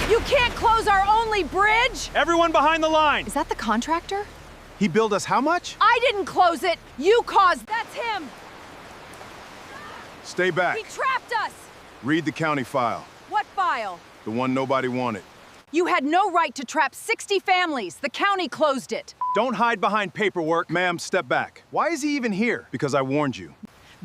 You can't close our only bridge! Everyone behind the line! Is that the contractor? He billed us how much? I didn't close it! You caused... That's him! Stay back. He trapped us! Read the county file. What file? The one nobody wanted. You had no right to trap 60 families. The county closed it. Don't hide behind paperwork. Ma'am, step back. Why is he even here? Because I warned you.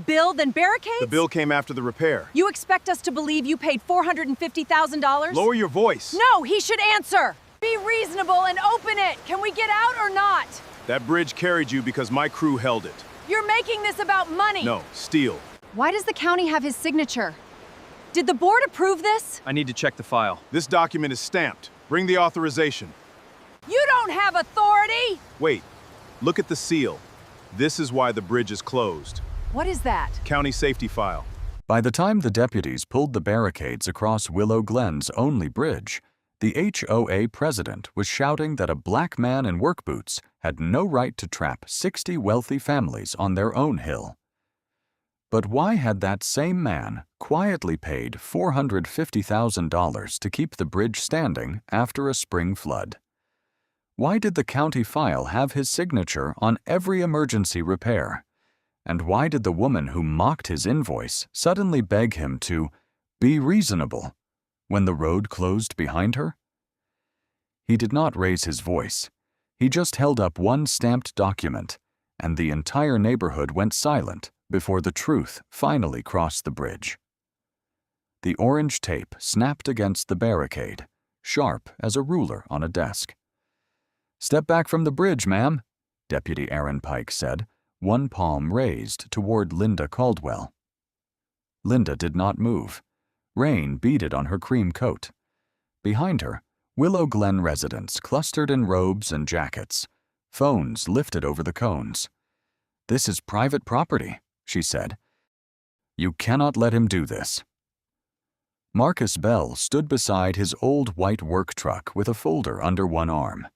Bill, then Barricades? The bill came after the repair. You expect us to believe you paid $450,000? Lower your voice. No, he should answer! Be reasonable and open it! Can we get out or not? That bridge carried you because my crew held it. You're making this about money! No, steel. Why does the county have his signature? Did the board approve this? I need to check the file. This document is stamped. Bring the authorization. You don't have authority! Wait, look at the seal. This is why the bridge is closed. What is that? County safety file. By the time the deputies pulled the barricades across Willow Glen's only bridge, the HOA president was shouting that a black man in work boots had no right to trap 60 wealthy families on their own hill. But why had that same man quietly paid $450,000 to keep the bridge standing after a spring flood? Why did the county file have his signature on every emergency repair? And why did the woman who mocked his invoice suddenly beg him to be reasonable when the road closed behind her? He did not raise his voice. He just held up one stamped document, and the entire neighborhood went silent before the truth finally crossed the bridge. The orange tape snapped against the barricade, sharp as a ruler on a desk. "Step back from the bridge, ma'am," Deputy Aaron Pike said, one palm raised toward Linda Caldwell. Linda did not move. Rain beaded on her cream coat. Behind her, Willow Glen residents clustered in robes and jackets, phones lifted over the cones. "This is private property," she said. "You cannot let him do this." Marcus Bell stood beside his old white work truck with a folder under one arm.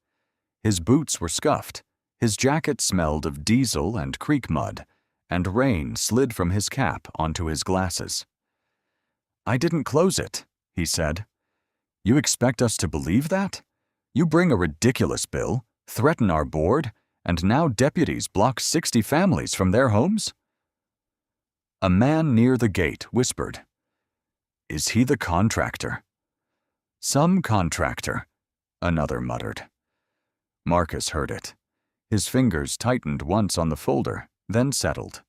His boots were scuffed, his jacket smelled of diesel and creek mud, and rain slid from his cap onto his glasses. "I didn't close it," he said. "You expect us to believe that? You bring a ridiculous bill, threaten our board, and now deputies block 60 families from their homes?" A man near the gate whispered, "Is he the contractor?" "Some contractor," another muttered. Marcus heard it. His fingers tightened once on the folder, then settled.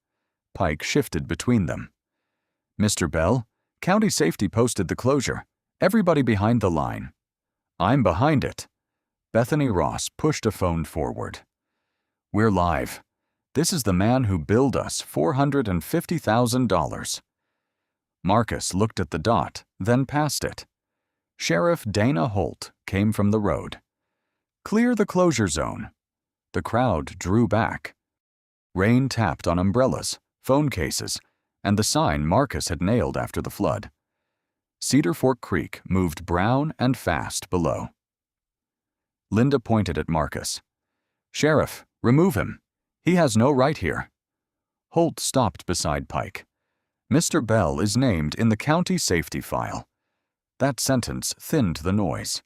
Pike shifted between them. "Mr. Bell, County Safety posted the closure. Everybody behind the line." "I'm behind it." Bethany Ross pushed a phone forward. "We're live. This is the man who billed us $450,000. Marcus looked at the dot, then past it. Sheriff Dana Holt came from the road. "Clear the closure zone." The crowd drew back. Rain tapped on umbrellas, phone cases, and the sign Marcus had nailed after the flood. Cedar Fork Creek moved brown and fast below. Linda pointed at Marcus. "Sheriff, remove him. He has no right here." Holt stopped beside Pike. "Mr. Bell is named in the county safety file." That sentence thinned the noise.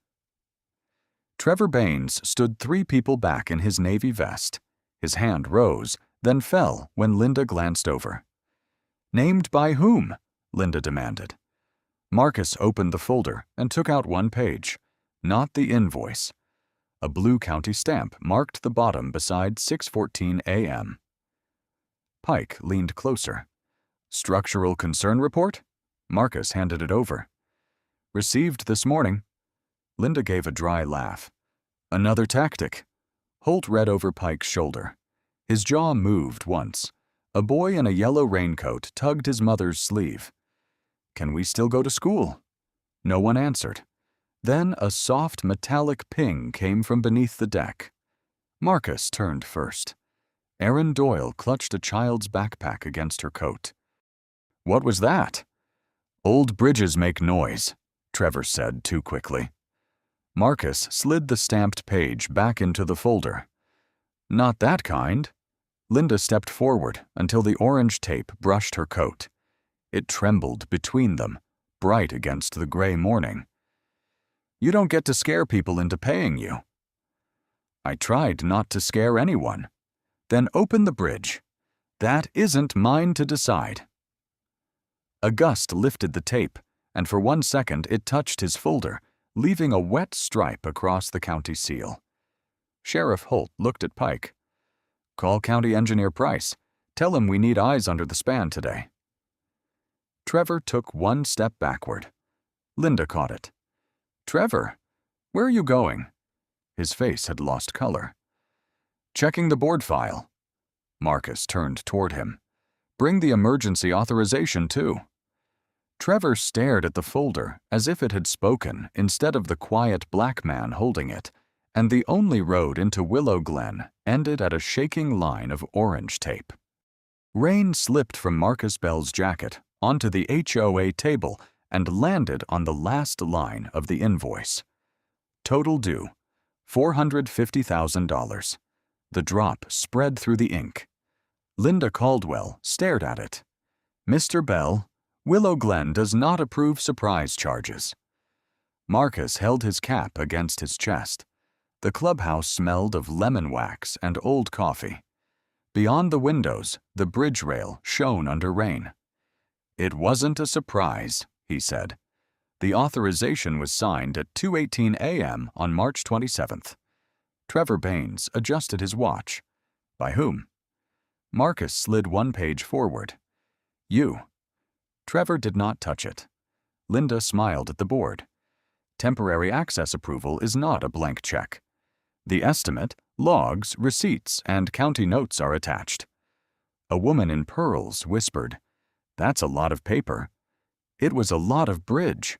Trevor Baines stood 3 people back in his navy vest. His hand rose, then fell when Linda glanced over. "Named by whom?" Linda demanded. Marcus opened the folder and took out one page, not the invoice. A blue county stamp marked the bottom beside 6:14 a.m. Pike leaned closer. "Structural concern report?" Marcus handed it over. "Received this morning." Linda gave a dry laugh. "Another tactic." Holt read over Pike's shoulder. His jaw moved once. A boy in a yellow raincoat tugged his mother's sleeve. "Can we still go to school?" No one answered. Then a soft metallic ping came from beneath the deck. Marcus turned first. Erin Doyle clutched a child's backpack against her coat. "What was that?" "Old bridges make noise," Trevor said too quickly. Marcus slid the stamped page back into the folder. "Not that kind." Linda stepped forward until the orange tape brushed her coat. It trembled between them, bright against the gray morning. You don't get to scare people into paying you. I tried not to scare anyone. Then open the bridge. That isn't mine to decide. A gust lifted the tape, and for 1 second it touched his folder, leaving a wet stripe across the county seal. Sheriff Holt looked at Pike. Call County Engineer Price. Tell him we need eyes under the span today. Trevor took 1 step backward. Linda caught it. Trevor, where are you going? His face had lost color. Checking the board file. Marcus turned toward him. Bring the emergency authorization, too. Trevor stared at the folder as if it had spoken instead of the quiet black man holding it, and the only road into Willow Glen ended at a shaking line of orange tape. Rain slipped from Marcus Bell's jacket onto the HOA table and landed on the last line of the invoice. Total due, $450,000. The drop spread through the ink. Linda Caldwell stared at it. Mr. Bell, Willow Glen does not approve surprise charges. Marcus held his cap against his chest. The clubhouse smelled of lemon wax and old coffee. Beyond the windows, the bridge rail shone under rain. It wasn't a surprise, he said. The authorization was signed at 2:18 a.m. on March 27th. Trevor Baines adjusted his watch. By whom? Marcus slid 1 page forward. You. Trevor did not touch it. Linda smiled at the board. Temporary access approval is not a blank check. The estimate, logs, receipts, and county notes are attached. A woman in pearls whispered, That's a lot of paper. It was a lot of bridge.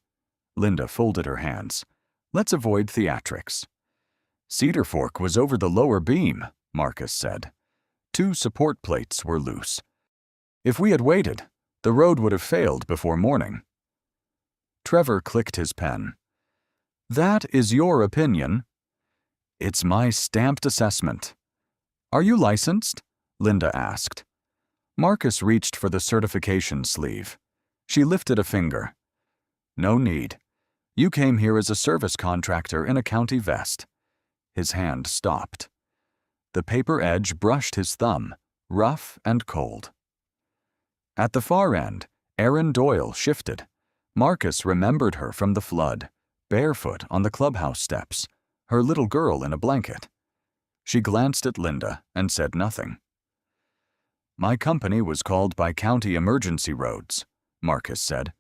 Linda folded her hands. Let's avoid theatrics. Cedar Fork was over the lower beam, Marcus said. 2 support plates were loose. If we had waited, the road would have failed before morning. Trevor clicked his pen. That is your opinion. It's my stamped assessment. Are you licensed? Linda asked. Marcus reached for the certification sleeve. She lifted a finger. No need. You came here as a service contractor in a county vest. His hand stopped. The paper edge brushed his thumb, rough and cold. At the far end, Erin Doyle shifted. Marcus remembered her from the flood, barefoot on the clubhouse steps, her little girl in a blanket. She glanced at Linda and said nothing. My company was called by County Emergency Roads, Marcus said.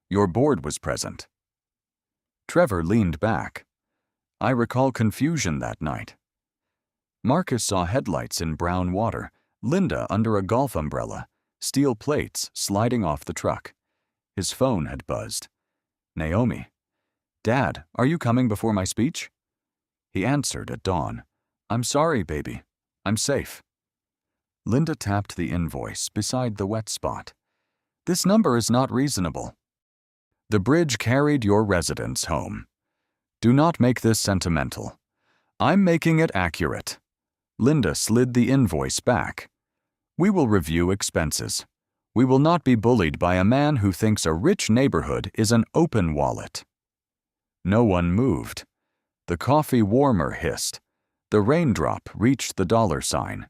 Your board was present. Trevor leaned back. I recall confusion that night. Marcus saw headlights in brown water, Linda under a golf umbrella, steel plates sliding off the truck. His phone had buzzed. Naomi. Dad, are you coming before my speech? He answered at dawn. I'm sorry, baby. I'm safe. Linda tapped the invoice beside the wet spot. This number is not reasonable. The bridge carried your residence home. Do not make this sentimental. I'm making it accurate. Linda slid the invoice back. We will review expenses. We will not be bullied by a man who thinks a rich neighborhood is an open wallet. No one moved. The coffee warmer hissed. The raindrop reached the dollar sign.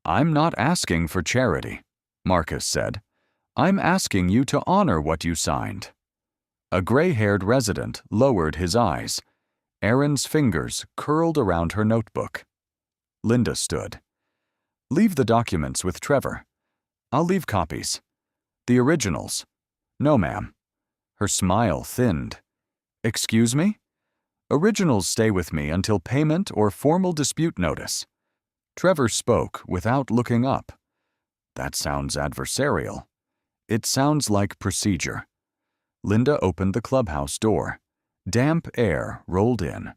I'm not asking for charity, Marcus said. I'm asking you to honor what you signed. A gray-haired resident lowered his eyes. Erin's fingers curled around her notebook. Linda stood. Leave the documents with Trevor. I'll leave copies. The originals. No, ma'am. Her smile thinned. Excuse me? Originals stay with me until payment or formal dispute notice. Trevor spoke without looking up. That sounds adversarial. It sounds like procedure. Linda opened the clubhouse door. Damp air rolled in.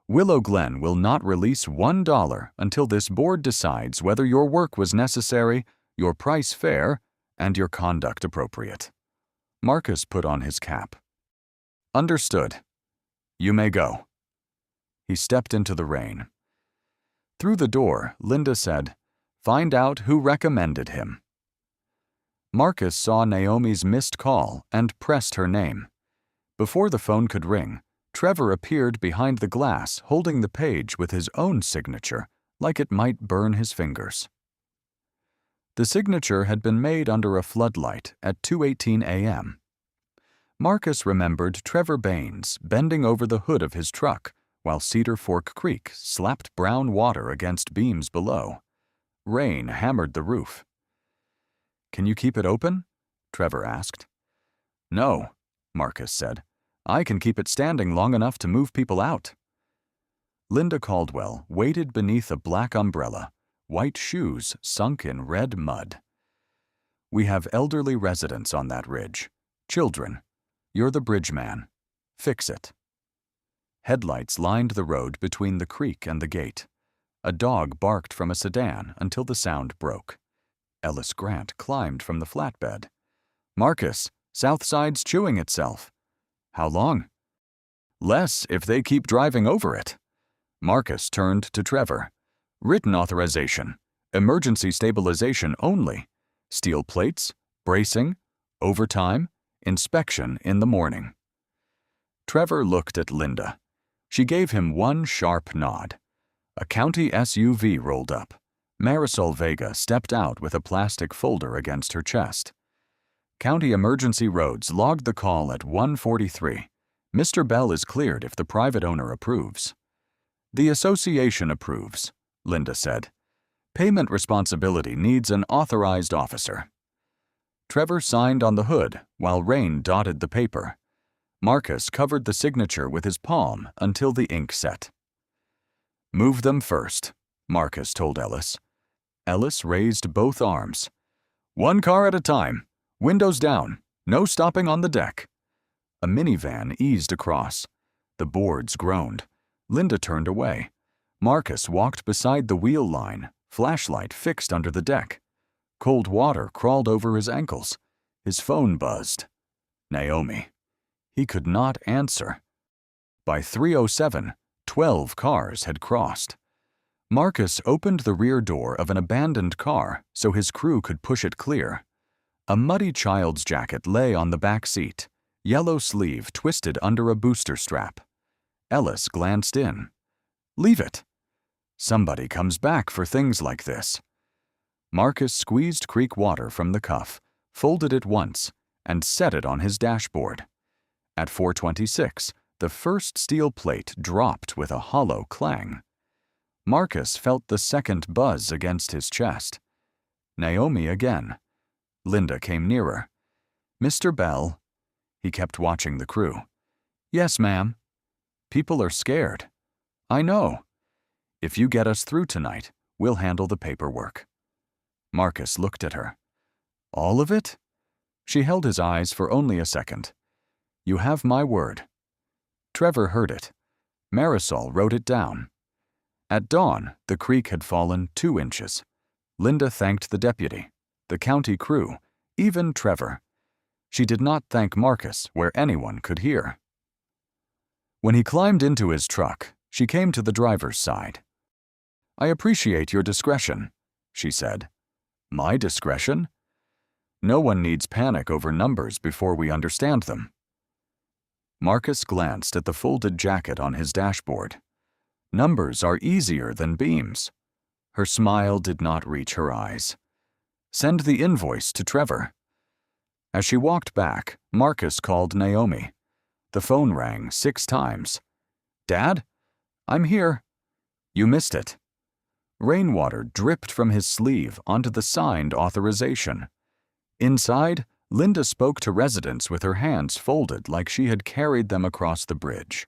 Willow Glen will not release $1 until this board decides whether your work was necessary, your price fair, and your conduct appropriate. Marcus put on his cap. Understood. You may go. He stepped into the rain. Through the door, Linda said, Find out who recommended him. Marcus saw Naomi's missed call and pressed her name. Before the phone could ring, Trevor appeared behind the glass holding the page with his own signature, like it might burn his fingers. The signature had been made under a floodlight at 2:18 a.m. Marcus remembered Trevor Baines bending over the hood of his truck while Cedar Fork Creek slapped brown water against beams below. Rain hammered the roof. "Can you keep it open?" Trevor asked. "No," Marcus said. "I can keep it standing long enough to move people out." Linda Caldwell waited beneath a black umbrella, white shoes sunk in red mud. "We have elderly residents on that ridge. Children. You're the bridge man. Fix it." Headlights lined the road between the creek and the gate. A dog barked from a sedan until the sound broke. Ellis Grant climbed from the flatbed. "Marcus, Southside's chewing itself." "How long?" "Less if they keep driving over it." Marcus turned to Trevor. "Written authorization. Emergency stabilization only. Steel plates, bracing, overtime, inspection in the morning." Trevor looked at Linda. She gave him one sharp nod. A county SUV rolled up. Marisol Vega stepped out with a plastic folder against her chest. "County Emergency Roads logged the call at 1:43. Mr. Bell is cleared if the private owner approves." "The association approves," Linda said. "Payment responsibility needs an authorized officer." Trevor signed on the hood while rain dotted the paper. Marcus covered the signature with his palm until the ink set. "Move them first," Marcus told Ellis. Ellis raised both arms. "One car at a time. Windows down. No stopping on the deck." A minivan eased across. The boards groaned. Linda turned away. Marcus walked beside the wheel line, flashlight fixed under the deck. Cold water crawled over his ankles. His phone buzzed. Naomi. He could not answer. By 3:07, 12 cars had crossed. Marcus opened the rear door of an abandoned car so his crew could push it clear. A muddy child's jacket lay on the back seat, yellow sleeve twisted under a booster strap. Ellis glanced in. "Leave it. Somebody comes back for things like this." Marcus squeezed creek water from the cuff, folded it once, and set it on his dashboard. At 4:26, the first steel plate dropped with a hollow clang. Marcus felt the second buzz against his chest. Naomi again. Linda came nearer. "Mr. Bell." He kept watching the crew. "Yes, ma'am." "People are scared." "I know." "If you get us through tonight, we'll handle the paperwork." Marcus looked at her. "All of it?" She held his eyes for only a second. "You have my word." Trevor heard it. Marisol wrote it down. At dawn, the creek had fallen 2 inches. Linda thanked the deputy, the county crew, even Trevor. She did not thank Marcus where anyone could hear. When he climbed into his truck, she came to the driver's side. "I appreciate your discretion," she said. "My discretion?" "No one needs panic over numbers before we understand them." Marcus glanced at the folded jacket on his dashboard. "Numbers are easier than beams." Her smile did not reach her eyes. "Send the invoice to Trevor." As she walked back, Marcus called Naomi. The phone rang 6 times. "Dad? I'm here." "You missed it." Rainwater dripped from his sleeve onto the signed authorization. Inside, Linda spoke to residents with her hands folded like she had carried them across the bridge.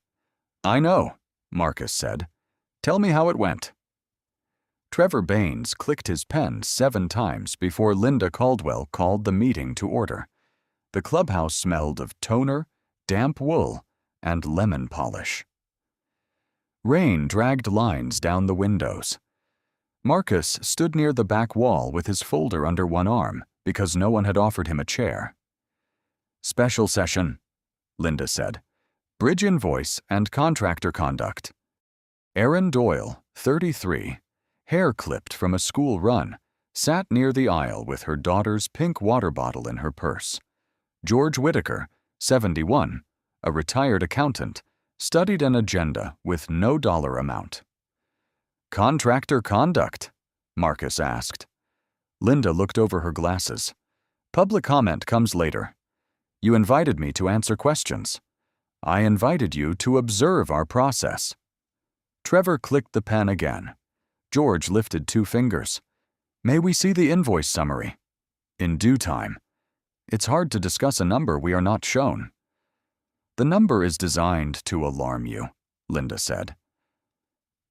"I know," Marcus said. "Tell me how it went." Trevor Baines clicked his pen 7 times before Linda Caldwell called the meeting to order. The clubhouse smelled of toner, damp wool, and lemon polish. Rain dragged lines down the windows. Marcus stood near the back wall with his folder under one arm because no one had offered him a chair. "Special session," Linda said. "Bridge invoice and contractor conduct." Erin Doyle, 33, hair clipped from a school run, sat near the aisle with her daughter's pink water bottle in her purse. George Whitaker, 71, a retired accountant, studied an agenda with no dollar amount. "Contractor conduct?" Marcus asked. Linda looked over her glasses. "Public comment comes later. You invited me to answer questions. I invited you to observe our process." Trevor clicked the pen again. George lifted 2 fingers. "May we see the invoice summary?" "In due time. It's hard to discuss a number we are not shown." "The number is designed to alarm you," Linda said.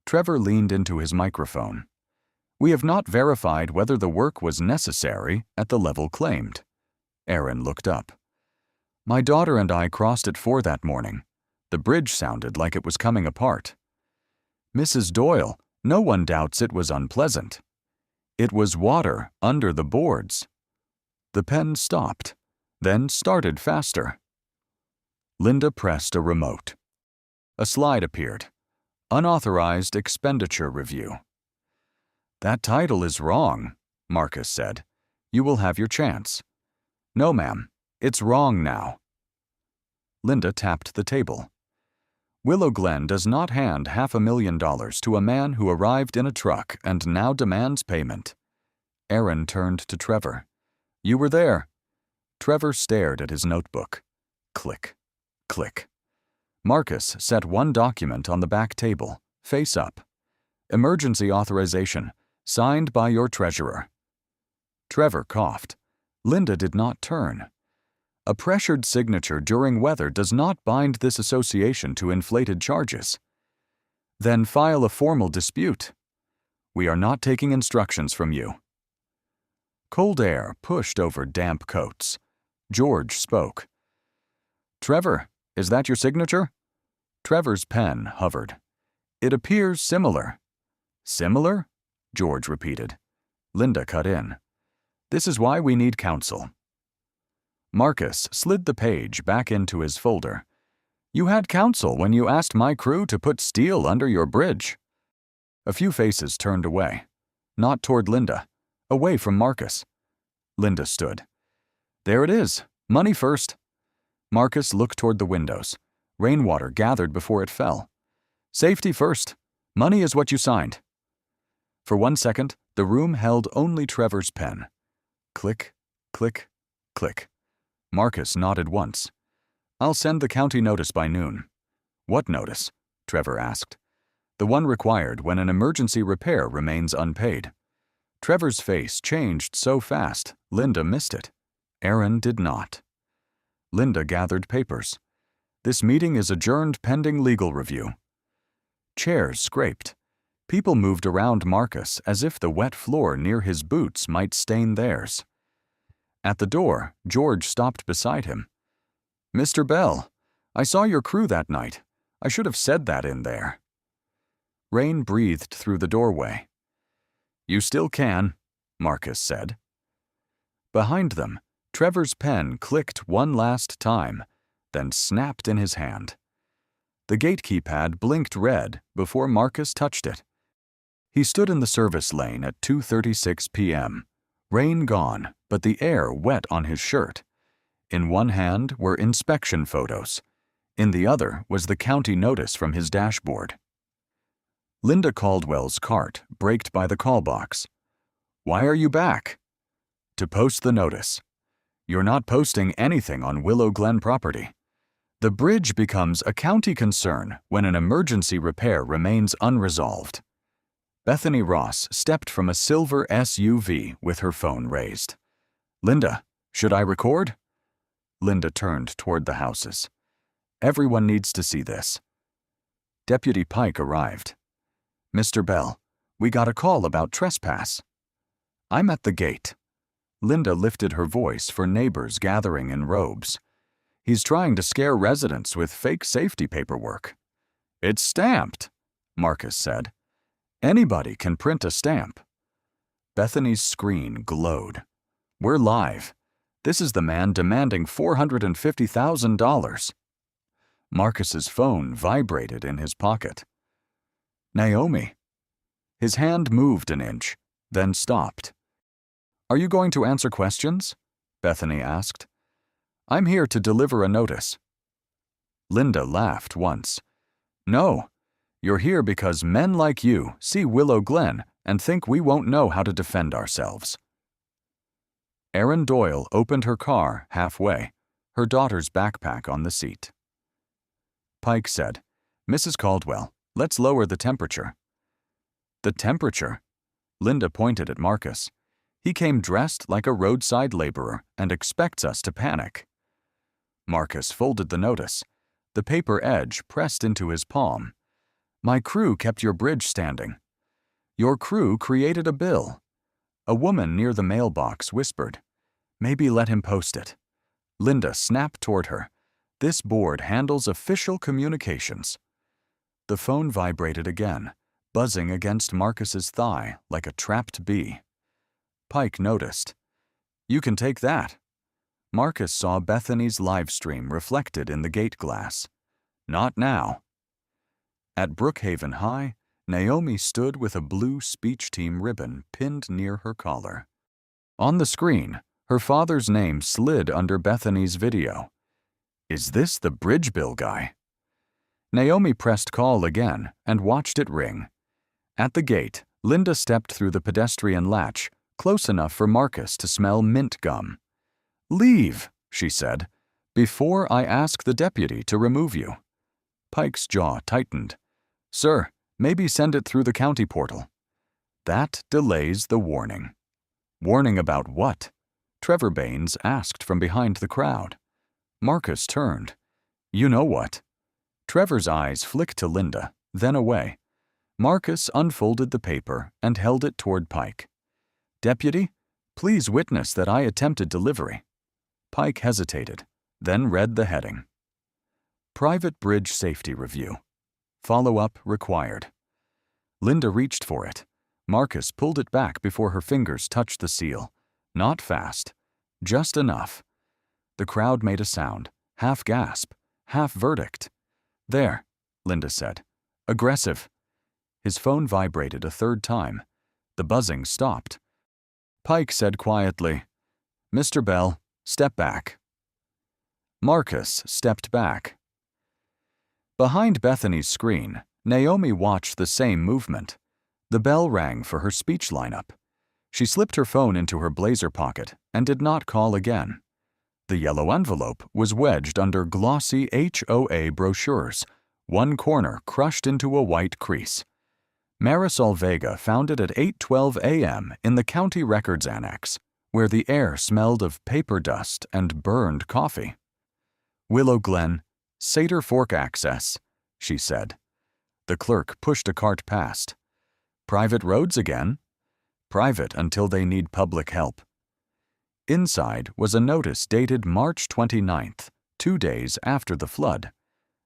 Trevor leaned into his microphone. "We have not verified whether the work was necessary at the level claimed." Aaron looked up. "My daughter and I crossed at 4 that morning. The bridge sounded like it was coming apart." "Mrs. Doyle, no one doubts it was unpleasant. It was water under the boards." The pen stopped, then started faster. Linda pressed a remote. A slide appeared. Unauthorized expenditure review. "That title is wrong," Marcus said. "You will have your chance." "No, ma'am. It's wrong now." Linda tapped the table. "Willow Glen does not hand $500,000 to a man who arrived in a truck and now demands payment." Aaron turned to Trevor. "You were there." Trevor stared at his notebook. Click, click. Marcus set one document on the back table, face up. "Emergency authorization, signed by your treasurer." Trevor coughed. Linda did not turn. "A pressured signature during weather does not bind this association to inflated charges." "Then file a formal dispute." "We are not taking instructions from you." Cold air pushed over damp coats. George spoke. "Trevor, is that your signature?" Trevor's pen hovered. "It appears similar." "Similar?" George repeated. Linda cut in. "This is why we need counsel." Marcus slid the page back into his folder. "You had counsel when you asked my crew to put steel under your bridge." A few faces turned away. Not toward Linda. Away from Marcus. Linda stood. "There it is. Money first." Marcus looked toward the windows. Rainwater gathered before it fell. "Safety first. Money is what you signed." For 1 second, the room held only Trevor's pen. Click, click, click. Marcus nodded once. "I'll send the county notice by noon." "What notice?" Trevor asked. "The one required when an emergency repair remains unpaid." Trevor's face changed so fast, Linda missed it. Aaron did not. Linda gathered papers. "This meeting is adjourned pending legal review." Chairs scraped. People moved around Marcus as if the wet floor near his boots might stain theirs. At the door, George stopped beside him. "Mr. Bell, I saw your crew that night. I should have said that in there." Rain breathed through the doorway. "You still can," Marcus said. Behind them, Trevor's pen clicked one last time, then snapped in his hand. The gate keypad blinked red before Marcus touched it. He stood in the service lane at 2:36 p.m. Rain gone, but the air wet on his shirt. In one hand were inspection photos. In the other was the county notice from his dashboard. Linda Caldwell's cart braked by the call box. "Why are you back?" "To post the notice." "You're not posting anything on Willow Glen property." "The bridge becomes a county concern when an emergency repair remains unresolved." Bethany Ross stepped from a silver SUV with her phone raised. "Linda, should I record?" Linda turned toward the houses. "Everyone needs to see this." Deputy Pike arrived. "Mr. Bell, we got a call about trespass." "I'm at the gate." Linda lifted her voice for neighbors gathering in robes. "He's trying to scare residents with fake safety paperwork." "It's stamped," Marcus said. "Anybody can print a stamp." Bethany's screen glowed. "We're live. This is the man demanding $450,000. Marcus's phone vibrated in his pocket. "Naomi." His hand moved an inch, then stopped. "Are you going to answer questions?" Bethany asked. "I'm here to deliver a notice." Linda laughed once. No, you're here because men like you see Willow Glen and think we won't know how to defend ourselves. Erin Doyle opened her car halfway, her daughter's backpack on the seat. Pike said, "Mrs. Caldwell, let's lower the temperature." "The temperature?" Linda pointed at Marcus. "He came dressed like a roadside laborer and expects us to panic." Marcus folded the notice, the paper edge pressed into his palm. "My crew kept your bridge standing." "Your crew created a bill." A woman near the mailbox whispered, "Maybe let him post it." Linda snapped toward her. "This board handles official communications." The phone vibrated again, buzzing against Marcus's thigh like a trapped bee. Pike noticed. "You can take that." Marcus saw Bethany's live stream reflected in the gate glass. "Not now." At Brookhaven High, Naomi stood with a blue speech team ribbon pinned near her collar. On the screen, her father's name slid under Bethany's video. "Is this the bridge bill guy?" Naomi pressed call again and watched it ring. At the gate, Linda stepped through the pedestrian latch, close enough for Marcus to smell mint gum. "Leave," she said, "before I ask the deputy to remove you." Pike's jaw tightened. "Sir, maybe send it through the county portal." "That delays the warning." "Warning about what?" Trevor Baines asked from behind the crowd. Marcus turned. "You know what?" Trevor's eyes flicked to Linda, then away. Marcus unfolded the paper and held it toward Pike. "Deputy, please witness that I attempted delivery." Pike hesitated, then read the heading. "Private Bridge Safety Review. Follow-up required." Linda reached for it. Marcus pulled it back before her fingers touched the seal. Not fast. Just enough. The crowd made a sound, half gasp, half verdict. "There," Linda said. "Aggressive." His phone vibrated a third time. The buzzing stopped. Pike said quietly, "Mr. Bell, step back." Marcus stepped back. Behind Bethany's screen, Naomi watched the same movement. The bell rang for her speech lineup. She slipped her phone into her blazer pocket and did not call again. The yellow envelope was wedged under glossy HOA brochures, one corner crushed into a white crease. Marisol Vega found it at 8:12 a.m. in the County Records Annex, where the air smelled of paper dust and burned coffee. "Willow Glen, Satyr Fork access," she said. The clerk pushed a cart past. "Private roads again?" "Private until they need public help." Inside was a notice dated March 29th, 2 days after the flood.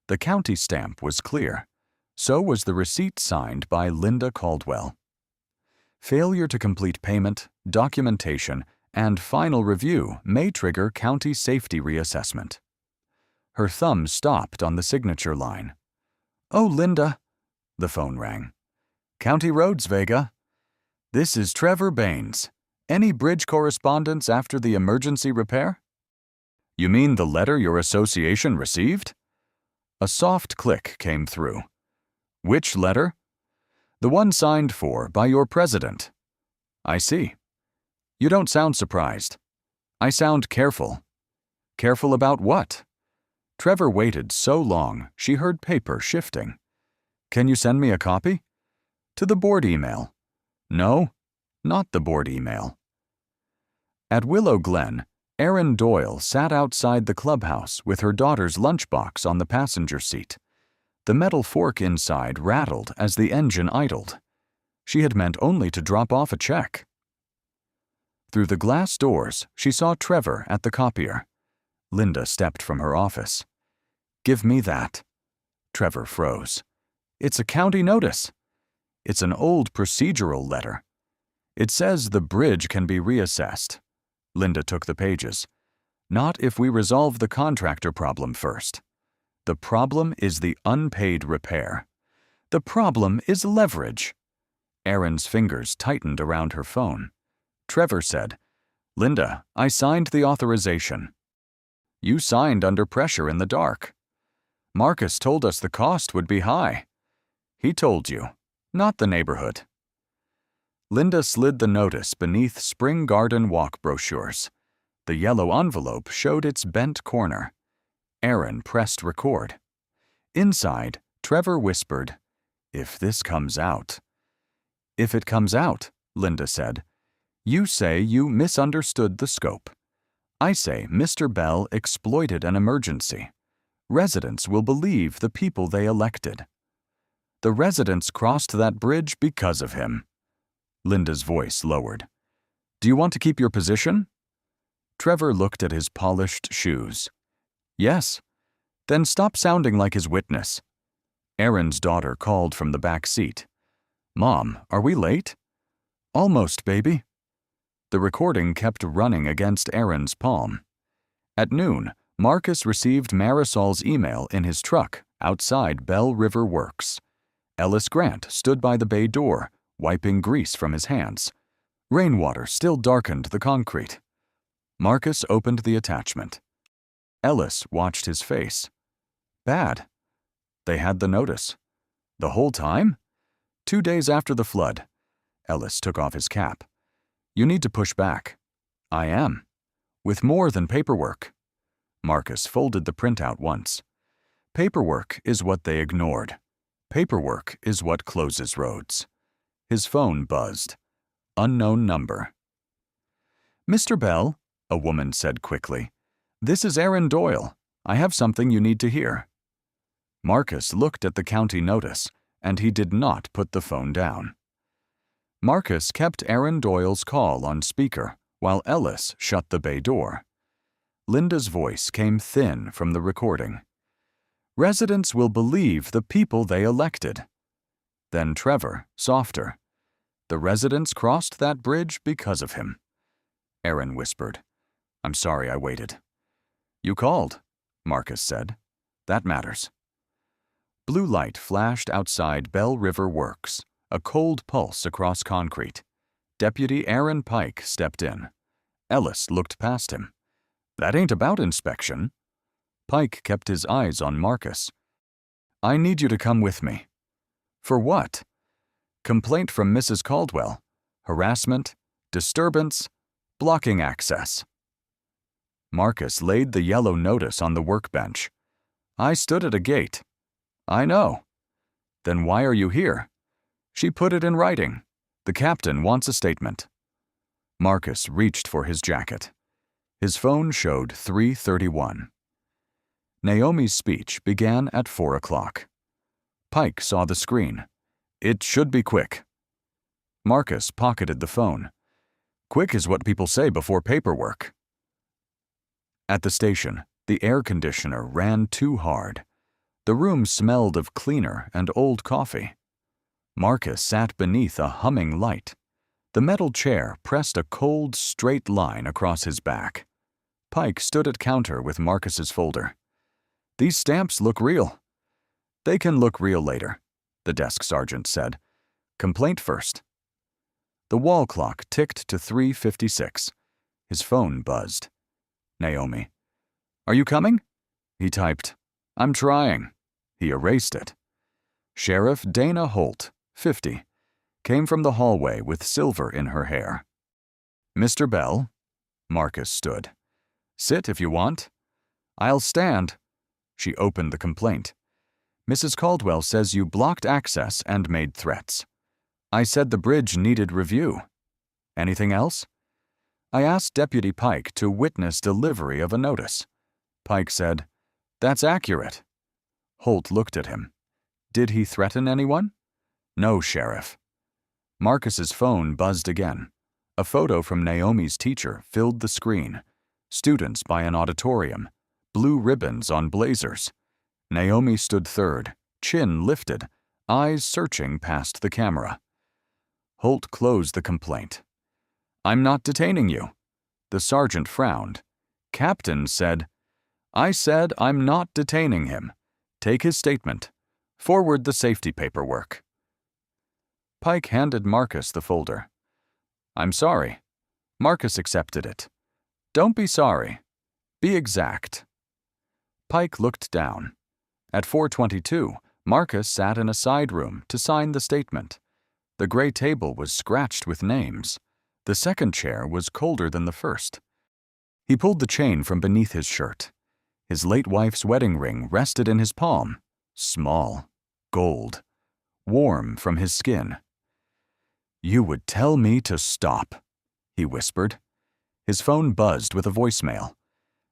The county stamp was clear. So was the receipt signed by Linda Caldwell. Failure to complete payment, documentation, and final review may trigger county safety reassessment. Her thumb stopped on the signature line. "Oh, Linda," the phone rang. "County Roads, Vega. This is Trevor Baines. Any bridge correspondence after the emergency repair?" "You mean the letter your association received?" A soft click came through. "Which letter?" "The one signed for by your president." "I see. You don't sound surprised." "I sound careful." "Careful about what?" Trevor waited so long she heard paper shifting. "Can you send me a copy?" "To the board email." "No, not the board email." At Willow Glen, Erin Doyle sat outside the clubhouse with her daughter's lunchbox on the passenger seat. The metal fork inside rattled as the engine idled. She had meant only to drop off a check. Through the glass doors, she saw Trevor at the copier. Linda stepped from her office. "Give me that." Trevor froze. "It's a county notice." "It's an old procedural letter. It says the bridge can be reassessed." Linda took the pages. "Not if we resolve the contractor problem first. The problem is the unpaid repair. The problem is leverage." Erin's fingers tightened around her phone. Trevor said, "Linda, I signed the authorization." "You signed under pressure in the dark." Marcus told us the cost would be high. He told you, not the neighborhood. Linda slid the notice beneath spring garden walk brochures. The yellow envelope showed its bent corner. Aaron pressed record. Inside, Trevor whispered, "If this comes out." "If it comes out," Linda said, "you say you misunderstood the scope. I say Mr. Bell exploited an emergency. Residents will believe the people they elected. The residents crossed that bridge because of him." Linda's voice lowered. "Do you want to keep your position?" Trevor looked at his polished shoes. "Yes." "Then stop sounding like his witness." Aaron's daughter called from the back seat. "Mom, are we late?" "Almost, baby." The recording kept running against Aaron's palm. At noon, Marcus received Marisol's email in his truck outside Bell River Works. Ellis Grant stood by the bay door, wiping grease from his hands. Rainwater still darkened the concrete. Marcus opened the attachment. Ellis watched his face. Bad. They had the notice. The whole time? 2 days after the flood. Ellis took off his cap. "You need to push back." "I am. With more than paperwork." Marcus folded the printout once. "Paperwork is what they ignored. Paperwork is what closes roads." His phone buzzed. Unknown number. "Mr. Bell," a woman said quickly, "this is Aaron Doyle. I have something you need to hear." Marcus looked at the county notice, and he did not put the phone down. Marcus kept Aaron Doyle's call on speaker while Ellis shut the bay door. Linda's voice came thin from the recording. "Residents will believe the people they elected." Then Trevor, softer. "The residents crossed that bridge because of him." Aaron whispered, "I'm sorry I waited." "You called," Marcus said. "That matters." Blue light flashed outside Bell River Works, a cold pulse across concrete. Deputy Aaron Pike stepped in. Ellis looked past him. "That ain't about inspection." Pike kept his eyes on Marcus. "I need you to come with me." "For what?" "Complaint from Mrs. Caldwell. Harassment, disturbance, blocking access." Marcus laid the yellow notice on the workbench. "I stood at a gate." "I know." "Then why are you here?" "She put it in writing. The captain wants a statement." Marcus reached for his jacket. His phone showed 3:31. Naomi's speech began at 4 o'clock. Pike saw the screen. "It should be quick." Marcus pocketed the phone. "Quick is what people say before paperwork." At the station, the air conditioner ran too hard. The room smelled of cleaner and old coffee. Marcus sat beneath a humming light. The metal chair pressed a cold, straight line across his back. Pike stood at counter with Marcus's folder. "These stamps look real." "They can look real later," the desk sergeant said. "Complaint first." The wall clock ticked to 3:56. His phone buzzed. Naomi. "Are you coming?" He typed, "I'm trying." He erased it. Sheriff Dana Holt, 50, came from the hallway with silver in her hair. "Mr. Bell?" Marcus stood. "Sit if you want." "I'll stand." She opened the complaint. "Mrs. Caldwell says you blocked access and made threats. I said the bridge needed review. Anything else?" "I asked Deputy Pike to witness delivery of a notice." Pike said, "That's accurate." Holt looked at him. "Did he threaten anyone?" "No, Sheriff." Marcus's phone buzzed again. A photo from Naomi's teacher filled the screen. Students by an auditorium. Blue ribbons on blazers. Naomi stood third, chin lifted, eyes searching past the camera. Holt closed the complaint. "I'm not detaining you." The sergeant frowned. Captain said, "I said I'm not detaining him. Take his statement. Forward the safety paperwork." Pike handed Marcus the folder. "I'm sorry." Marcus accepted it. "Don't be sorry. Be exact." Pike looked down. At 4:22, Marcus sat in a side room to sign the statement. The gray table was scratched with names. The second chair was colder than the first. He pulled the chain from beneath his shirt. His late wife's wedding ring rested in his palm, small, gold, warm from his skin. "You would tell me to stop," he whispered. His phone buzzed with a voicemail.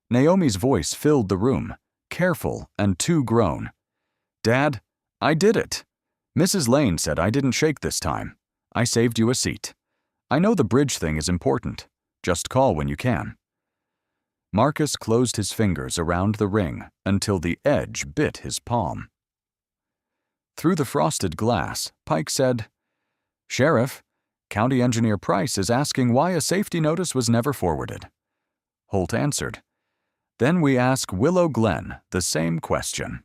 Naomi's voice filled the room, careful and too grown. "Dad, I did it. Mrs. Lane said I didn't shake this time. I saved you a seat. I know the bridge thing is important. Just call when you can." Marcus closed his fingers around the ring until the edge bit his palm. Through the frosted glass, Pike said, "Sheriff, County Engineer Price is asking why a safety notice was never forwarded." Holt answered, "Then we ask Willow Glen the same question."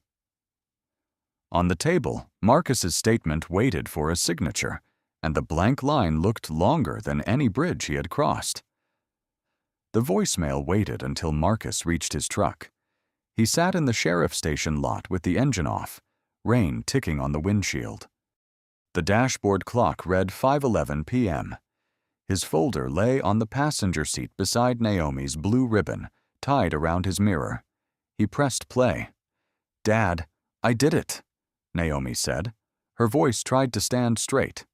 On the table, Marcus's statement waited for a signature, and the blank line looked longer than any bridge he had crossed. The voicemail waited until Marcus reached his truck. He sat in the sheriff's station lot with the engine off, rain ticking on the windshield. The dashboard clock read 5:11 p.m. His folder lay on the passenger seat beside Naomi's blue ribbon, tied around his mirror. He pressed play. "Dad, I did it," Naomi said. Her voice tried to stand straight.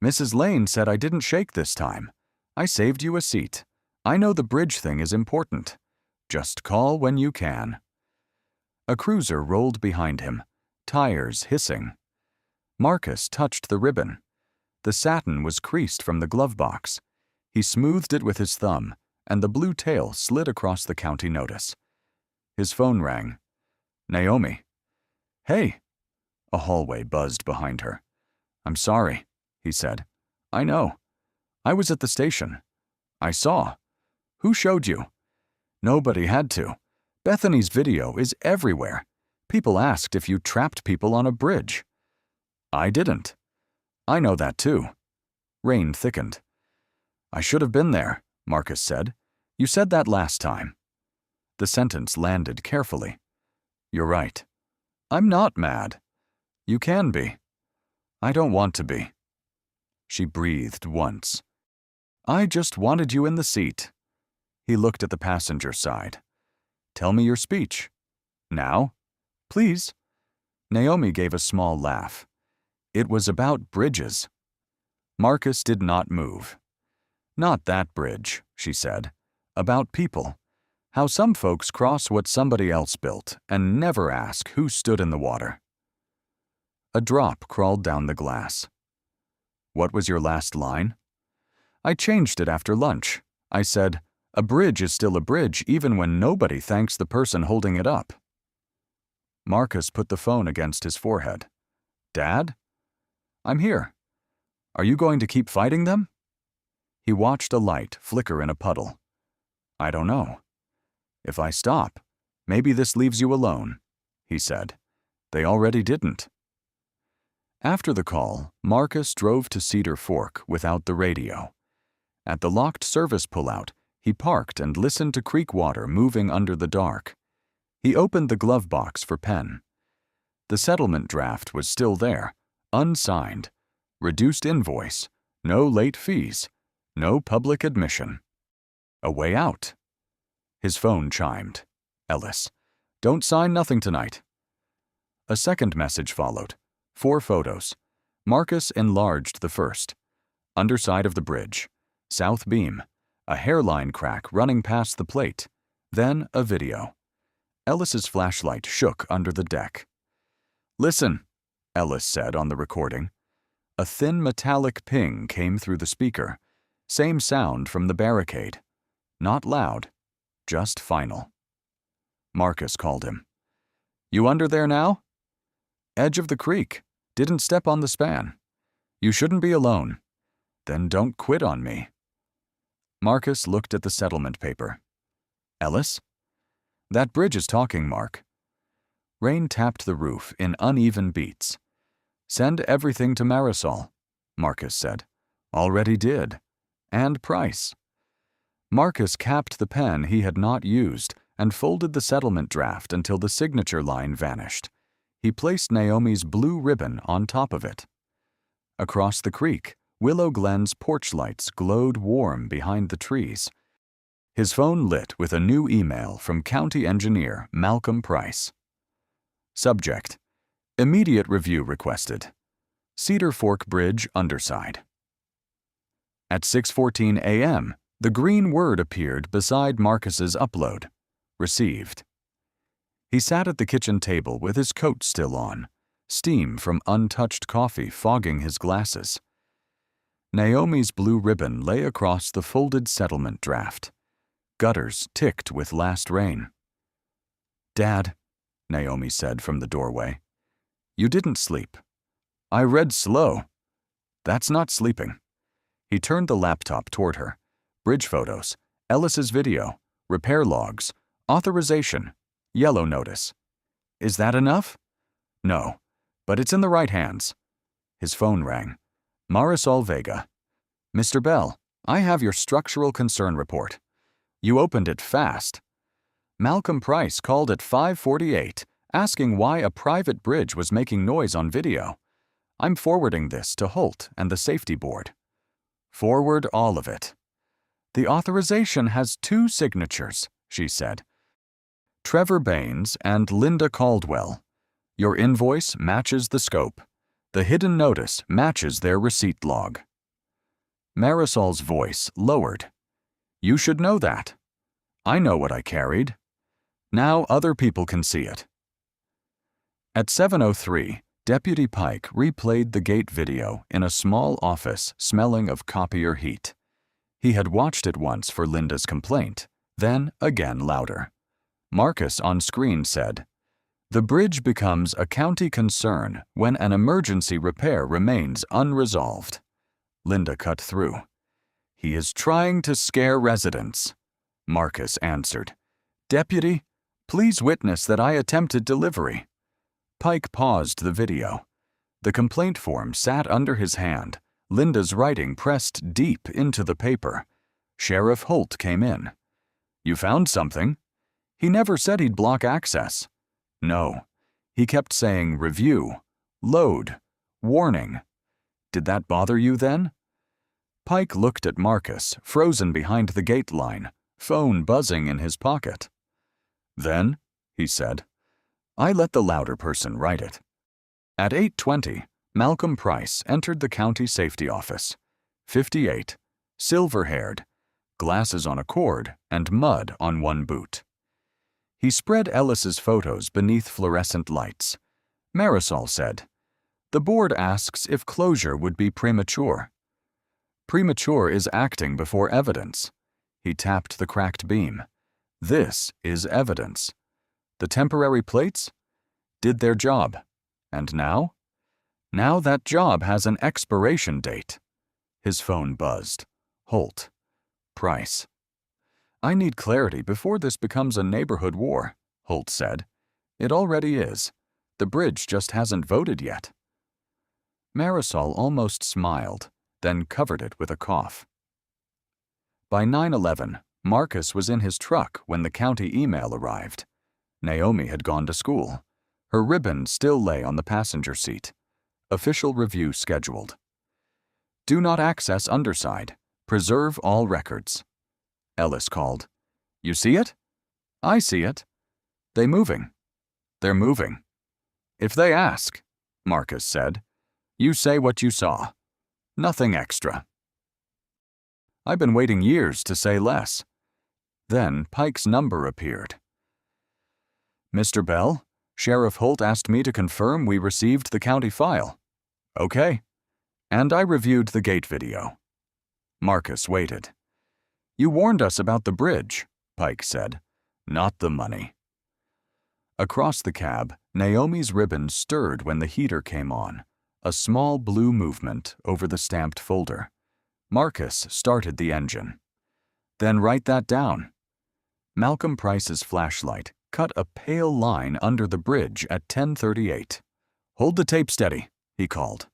"Mrs. Lane said I didn't shake this time. I saved you a seat. I know the bridge thing is important. Just call when you can." A cruiser rolled behind him, tires hissing. Marcus touched the ribbon. The satin was creased from the glove box. He smoothed it with his thumb, and the blue tail slid across the county notice. His phone rang. "Naomi." "Hey." A hallway buzzed behind her. "I'm sorry," he said. "I know. I was at the station. I saw. Who showed you?" "Nobody had to. Bethany's video is everywhere. People asked if you trapped people on a bridge." "I didn't." "I know that too." Rain thickened. "I should have been there," Marcus said. "You said that last time." The sentence landed carefully. "You're right. I'm not mad." "You can be." "I don't want to be." She breathed once. "I just wanted you in the seat." He looked at the passenger side. "Tell me your speech." "Now?" "Please." Naomi gave a small laugh. It was about bridges. Marcus did not move. "Not that bridge," she said. "About people. How some folks cross what somebody else built and never ask who stood in the water." A drop crawled down the glass. "What was your last line?" "I changed it after lunch. I said, 'A bridge is still a bridge even when nobody thanks the person holding it up.'" Marcus put the phone against his forehead. "Dad?" "I'm here." "Are you going to keep fighting them?" He watched a light flicker in a puddle. "I don't know. If I stop, maybe this leaves you alone," he said. "They already didn't." After the call, Marcus drove to Cedar Fork without the radio. At the locked service pullout, he parked and listened to creek water moving under the dark. He opened the glove box for pen. The settlement draft was still there, unsigned. Reduced invoice, no late fees, no public admission. A way out. His phone chimed. Ellis. "Don't sign nothing tonight." A second message followed. 4 photos. Marcus enlarged the first. Underside of the bridge. South beam. A hairline crack running past the plate. Then a video. Ellis's flashlight shook under the deck. "Listen," Ellis said on the recording. A thin metallic ping came through the speaker. Same sound from the barricade. Not loud, just final. Marcus called him. "You under there now?" "Edge of the creek. Didn't step on the span." "You shouldn't be alone." "Then don't quit on me." Marcus looked at the settlement paper. "Ellis?" "That bridge is talking, Mark." Rain tapped the roof in uneven beats. "Send everything to Marisol," Marcus said. "Already did. And Price." Marcus capped the pen he had not used and folded the settlement draft until the signature line vanished. He placed Naomi's blue ribbon on top of it. Across the creek, Willow Glen's porch lights glowed warm behind the trees. His phone lit with a new email from County Engineer Malcolm Price. Subject: Immediate review requested. Cedar Fork Bridge underside. At 6:14 a.m., the green word appeared beside Marcus's upload. Received. He sat at the kitchen table with his coat still on, steam from untouched coffee fogging his glasses. Naomi's blue ribbon lay across the folded settlement draft. Gutters ticked with last rain. "Dad," Naomi said from the doorway, "you didn't sleep." "I read slow." "That's not sleeping." He turned the laptop toward her. Bridge photos, Ellis's video, repair logs, authorization, yellow notice. "Is that enough?" "No, but it's in the right hands." His phone rang. Marisol Vega. "Mr. Bell, I have your structural concern report. You opened it fast." Malcolm Price called at 5:48, asking why a private bridge was making noise on video. "I'm forwarding this to Holt and the safety board." "Forward all of it." "The authorization has 2 signatures," she said. "Trevor Baines and Linda Caldwell. Your invoice matches the scope. The hidden notice matches their receipt log." Marisol's voice lowered. "You should know that. I know what I carried. Now other people can see it." At 7:03, Deputy Pike replayed the gate video in a small office smelling of copier heat. He had watched it once for Linda's complaint, then again louder. Marcus on screen said, "The bridge becomes a county concern when an emergency repair remains unresolved." Linda cut through. "He is trying to scare residents." Marcus answered, "Deputy, please witness that I attempted delivery." Pike paused the video. The complaint form sat under his hand, Linda's writing pressed deep into the paper. Sheriff Holt came in. "You found something?" "He never said he'd block access." "No. He kept saying review, load, warning. Did that bother you then?" Pike looked at Marcus, frozen behind the gate line, phone buzzing in his pocket. "Then," he said, "I let the louder person write it." At 8:20, Malcolm Price entered the county safety office. 58, silver-haired, glasses on a cord and mud on one boot. He spread Ellis's photos beneath fluorescent lights. Marisol said, "The board asks if closure would be premature." "Premature is acting before evidence." He tapped the cracked beam. "This is evidence. The temporary plates did their job. And now? Now that job has an expiration date." His phone buzzed. Holt. Price. "I need clarity before this becomes a neighborhood war," Holt said. "It already is. The bridge just hasn't voted yet." Marisol almost smiled, then covered it with a cough. By 9:11, Marcus was in his truck when the county email arrived. Naomi had gone to school. Her ribbon still lay on the passenger seat. Official review scheduled. "Do not access underside. Preserve all records." Ellis called. "You see it?" "I see it." "They moving?" "They're moving." "If they ask," Marcus said, "you say what you saw. Nothing extra." "I've been waiting years to say less." Then Pike's number appeared. "Mr. Bell, Sheriff Holt asked me to confirm we received the county file." "Okay." "And I reviewed the gate video." Marcus waited. "You warned us about the bridge," Pike said. "Not the money." Across the cab, Naomi's ribbon stirred when the heater came on, a small blue movement over the stamped folder. Marcus started the engine. "Then write that down." Malcolm Price's flashlight cut a pale line under the bridge at 10:38. "Hold the tape steady," he called.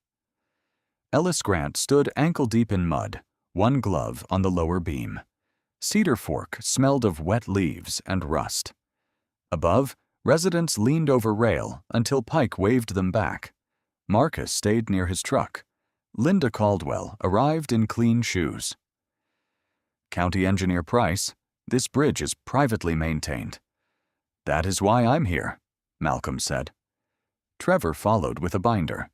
Ellis Grant stood ankle-deep in mud, one glove on the lower beam. Cedar Fork smelled of wet leaves and rust. Above, Residents leaned over rail until Pike waved them back. Marcus stayed near his truck. Linda Caldwell arrived in clean shoes. County Engineer Price, this bridge is privately maintained. That is why I'm here, Malcolm said. Trevor followed with a binder.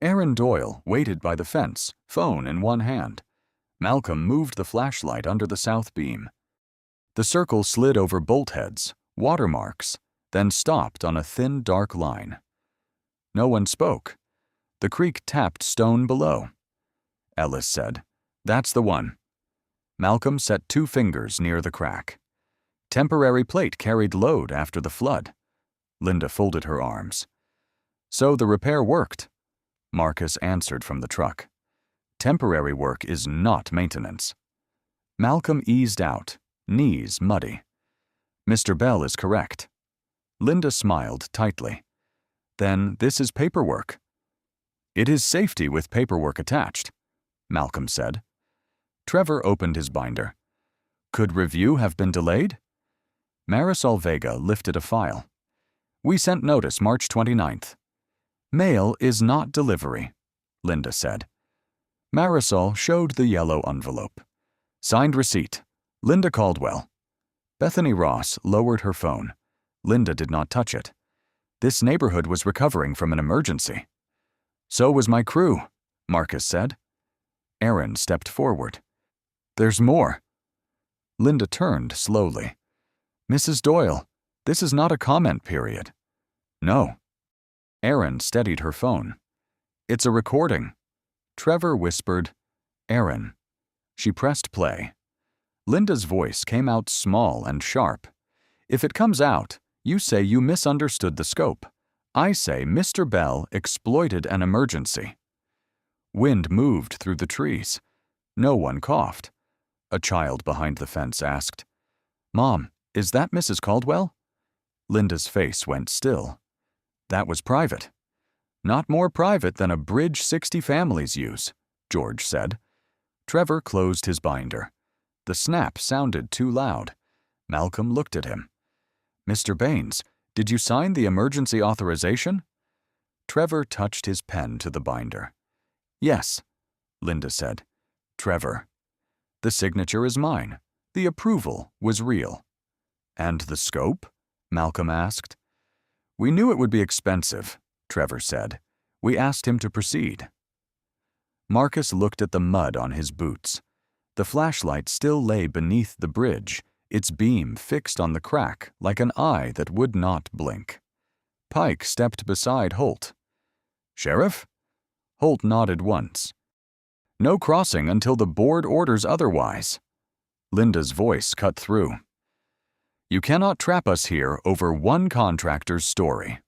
Aaron Doyle waited by the fence, phone in one hand. Malcolm moved the flashlight under the south beam. The circle slid over bolt heads, watermarks, then stopped on a thin, dark line. No one spoke. The creek tapped stone below. Ellis said, "That's the one." Malcolm set 2 fingers near the crack. Temporary plate carried load after the flood. Linda folded her arms. So the repair worked. Marcus answered from the truck. Temporary work is not maintenance. Malcolm eased out, knees muddy. Mr. Bell is correct. Linda smiled tightly. Then this is paperwork. It is safety with paperwork attached, Malcolm said. Trevor opened his binder. Could review have been delayed? Marisol Vega lifted a file. We sent notice March 29th. Mail is not delivery, Linda said. Marisol showed the yellow envelope. Signed receipt, Linda Caldwell. Bethany Ross lowered her phone. Linda did not touch it. This neighborhood was recovering from an emergency. So was my crew, Marcus said. Aaron stepped forward. There's more. Linda turned slowly. Mrs. Doyle, this is not a comment period. No. Aaron steadied her phone. It's a recording. Trevor whispered, Aaron. She pressed play. Linda's voice came out small and sharp. If it comes out, you say you misunderstood the scope. I say Mr. Bell exploited an emergency. Wind moved through the trees. No one coughed. A child behind the fence asked, Mom, is that Mrs. Caldwell? Linda's face went still. That was private. Not more private than a bridge 60 families use, George said. Trevor closed his binder. The snap sounded too loud. Malcolm looked at him. Mr. Baines, did you sign the emergency authorization? Trevor touched his pen to the binder. Yes, Linda said. Trevor. The signature is mine. The approval was real. And the scope? Malcolm asked. We knew it would be expensive, Trevor said. We asked him to proceed. Marcus looked at the mud on his boots. The flashlight still lay beneath the bridge, its beam fixed on the crack like an eye that would not blink. Pike stepped beside Holt. Sheriff? Holt nodded once. No crossing until the board orders otherwise. Linda's voice cut through. You cannot trap us here over one contractor's story.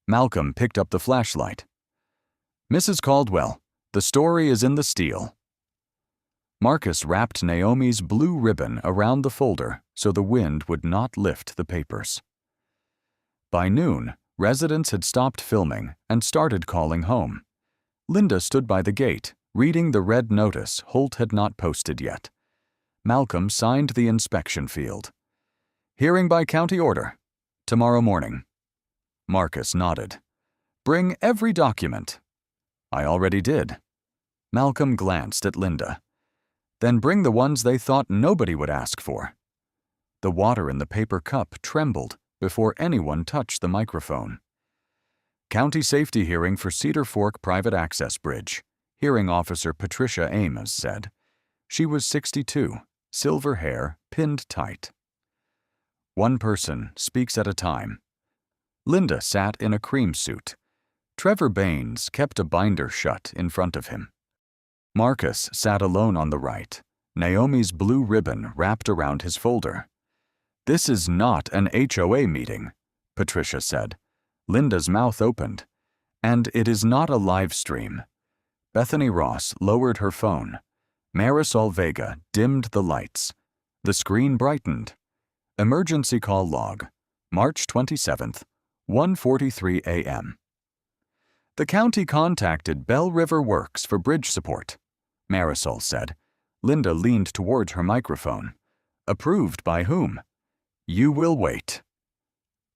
Malcolm picked up the flashlight. Mrs. Caldwell, the story is in the steel. Marcus wrapped Naomi's blue ribbon around the folder so the wind would not lift the papers. By noon, residents had stopped filming and started calling home. Linda stood by the gate, reading the red notice Holt had not posted yet. Malcolm signed the inspection field. Hearing by county order. Tomorrow morning. Marcus nodded. Bring every document. I already did. Malcolm glanced at Linda. Then bring the ones they thought nobody would ask for. The water in the paper cup trembled before anyone touched the microphone. County safety hearing for Cedar Fork Private Access Bridge, hearing officer Patricia Ames said. She was 62, silver hair, pinned tight. One person speaks at a time. Linda sat in a cream suit. Trevor Baines kept a binder shut in front of him. Marcus sat alone on the right, Naomi's blue ribbon wrapped around his folder. This is not an HOA meeting, Patricia said. Linda's mouth opened. And it is not a live stream. Bethany Ross lowered her phone. Marisol Vega dimmed the lights. The screen brightened. Emergency call log, March 27th, 1:43 a.m. The county contacted Bell River Works for bridge support, Marisol said. Linda leaned towards her microphone. Approved by whom? You will wait.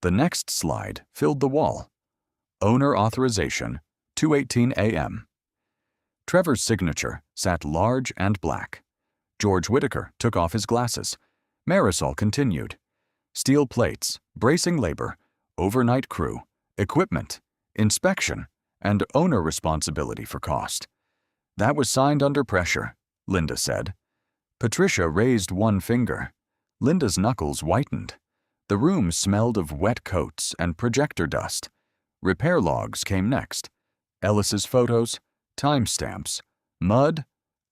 The next slide filled the wall. Owner authorization, 2:18 a.m. Trevor's signature sat large and black. George Whitaker took off his glasses. Marisol continued. Steel plates, bracing labor, overnight crew, equipment, inspection, and owner responsibility for cost. That was signed under pressure, Linda said. Patricia raised one finger. Linda's knuckles whitened. The room smelled of wet coats and projector dust. Repair logs came next. Ellis's photos, timestamps, mud,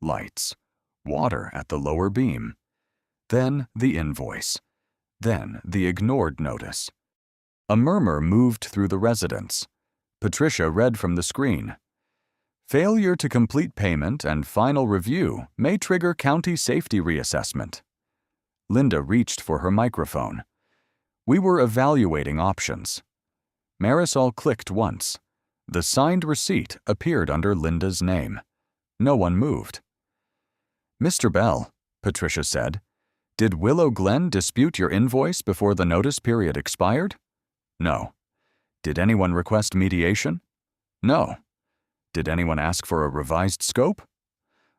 lights, water at the lower beam. Then the invoice. Then the ignored notice. A murmur moved through the residence. Patricia read from the screen. Failure to complete payment and final review may trigger county safety reassessment. Linda reached for her microphone. We were evaluating options. Marisol clicked once. The signed receipt appeared under Linda's name. No one moved. Mr. Bell, Patricia said, did Willow Glen dispute your invoice before the notice period expired? No. Did anyone request mediation? No. Did anyone ask for a revised scope?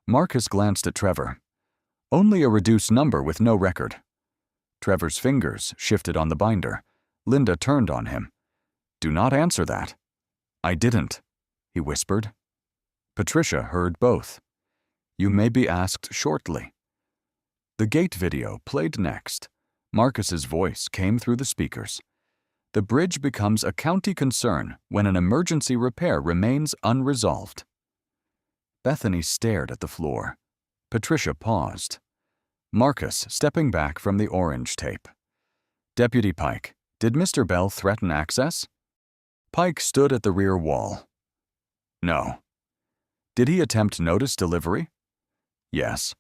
Marcus glanced at Trevor. Only a reduced number with no record. Trevor's fingers shifted on the binder. Linda turned on him. Do not answer that. I didn't, he whispered. Patricia heard both. You may be asked shortly. The gate video played next. Marcus's voice came through the speakers. The bridge becomes a county concern when an emergency repair remains unresolved. Bethany stared at the floor. Patricia paused. Marcus stepping back from the orange tape. Deputy Pike, did Mr. Bell threaten access? Pike stood at the rear wall. No. Did he attempt notice delivery? Yes.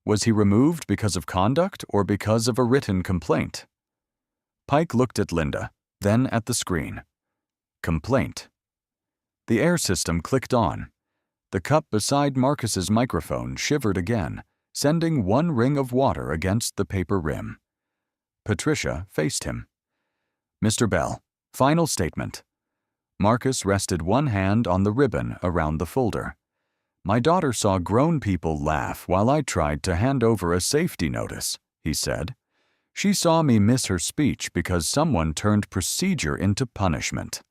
Was he removed because of conduct or because of a written complaint? Pike looked at Linda, then at the screen. Complaint. The air system clicked on. The cup beside Marcus's microphone shivered again, sending one ring of water against the paper rim. Patricia faced him. Mr. Bell, final statement. Marcus rested one hand on the ribbon around the folder. My daughter saw grown people laugh while I tried to hand over a safety notice, he said. She saw me miss her speech because someone turned procedure into punishment.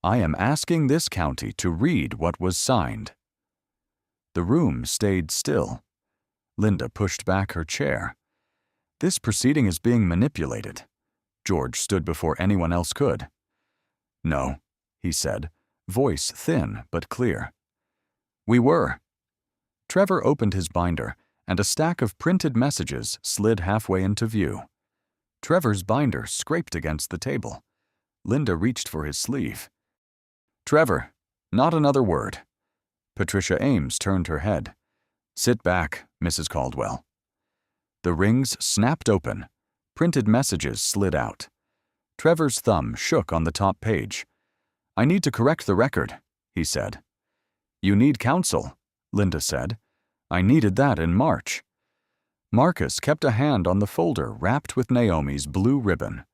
I am asking this county to read what was signed. The room stayed still. Linda pushed back her chair. This proceeding is being manipulated. George stood before anyone else could. No, he said, voice thin but clear. We were. Trevor opened his binder, and a stack of printed messages slid halfway into view. Trevor's binder scraped against the table. Linda reached for his sleeve. Trevor, not another word. Patricia Ames turned her head. Sit back, Mrs. Caldwell. The rings snapped open. Printed messages slid out. Trevor's thumb shook on the top page. I need to correct the record, he said. You need counsel, Linda said. I needed that in March. Marcus kept a hand on the folder wrapped with Naomi's blue ribbon.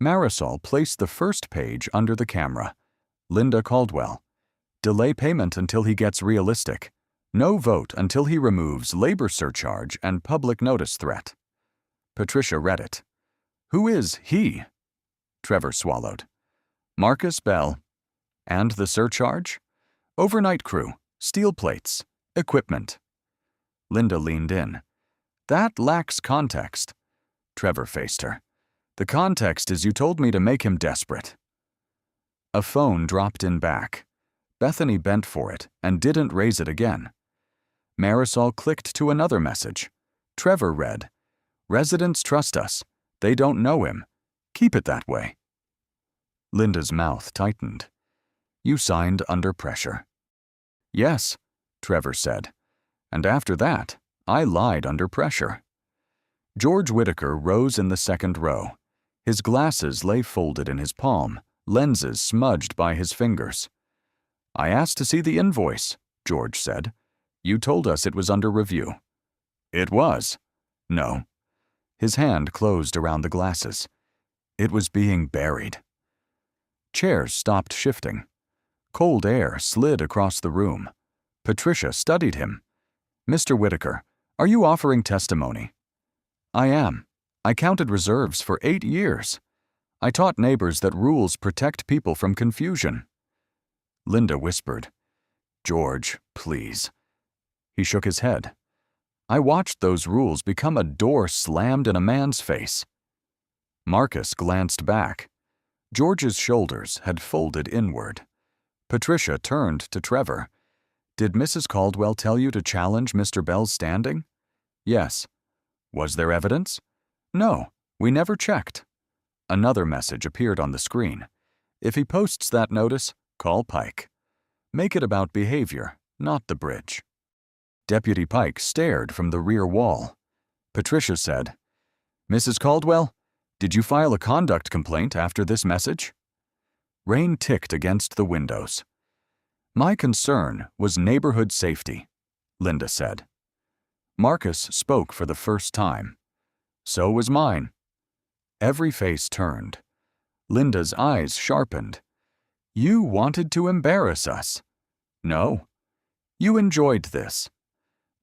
Marisol placed the first page under the camera. Linda Caldwell. Delay payment until he gets realistic. No vote until he removes labor surcharge and public notice threat. Patricia read it. Who is he? Trevor swallowed. Marcus Bell. And the surcharge? Overnight crew, steel plates, equipment. Linda leaned in. That lacks context. Trevor faced her. The context is you told me to make him desperate. A phone dropped in back. Bethany bent for it and didn't raise it again. Marisol clicked to another message. Trevor read, Residents trust us. They don't know him. Keep it that way. Linda's mouth tightened. You signed under pressure. Yes, Trevor said. And after that, I lied under pressure. George Whitaker rose in the second row. His glasses lay folded in his palm, lenses smudged by his fingers. I asked to see the invoice, George said. You told us it was under review. It was. No. His hand closed around the glasses. It was being buried. Chairs stopped shifting. Cold air slid across the room. Patricia studied him. "Mr. Whitaker, are you offering testimony?" "I am. I counted reserves for 8 years. I taught neighbors that rules protect people from confusion." Linda whispered, "George, please." He shook his head. "I watched those rules become a door slammed in a man's face." Marcus glanced back. George's shoulders had folded inward. Patricia turned to Trevor. "Did Mrs. Caldwell tell you to challenge Mr. Bell's standing?" "Yes." "Was there evidence?" "No, we never checked." Another message appeared on the screen. "If he posts that notice, call Pike. Make it about behavior, not the bridge." Deputy Pike stared from the rear wall. Patricia said, "Mrs. Caldwell, did you file a conduct complaint after this message?" Rain ticked against the windows. "My concern was neighborhood safety," Linda said. Marcus spoke for the first time. "So was mine." Every face turned. Linda's eyes sharpened. "You wanted to embarrass us." "No. You enjoyed this."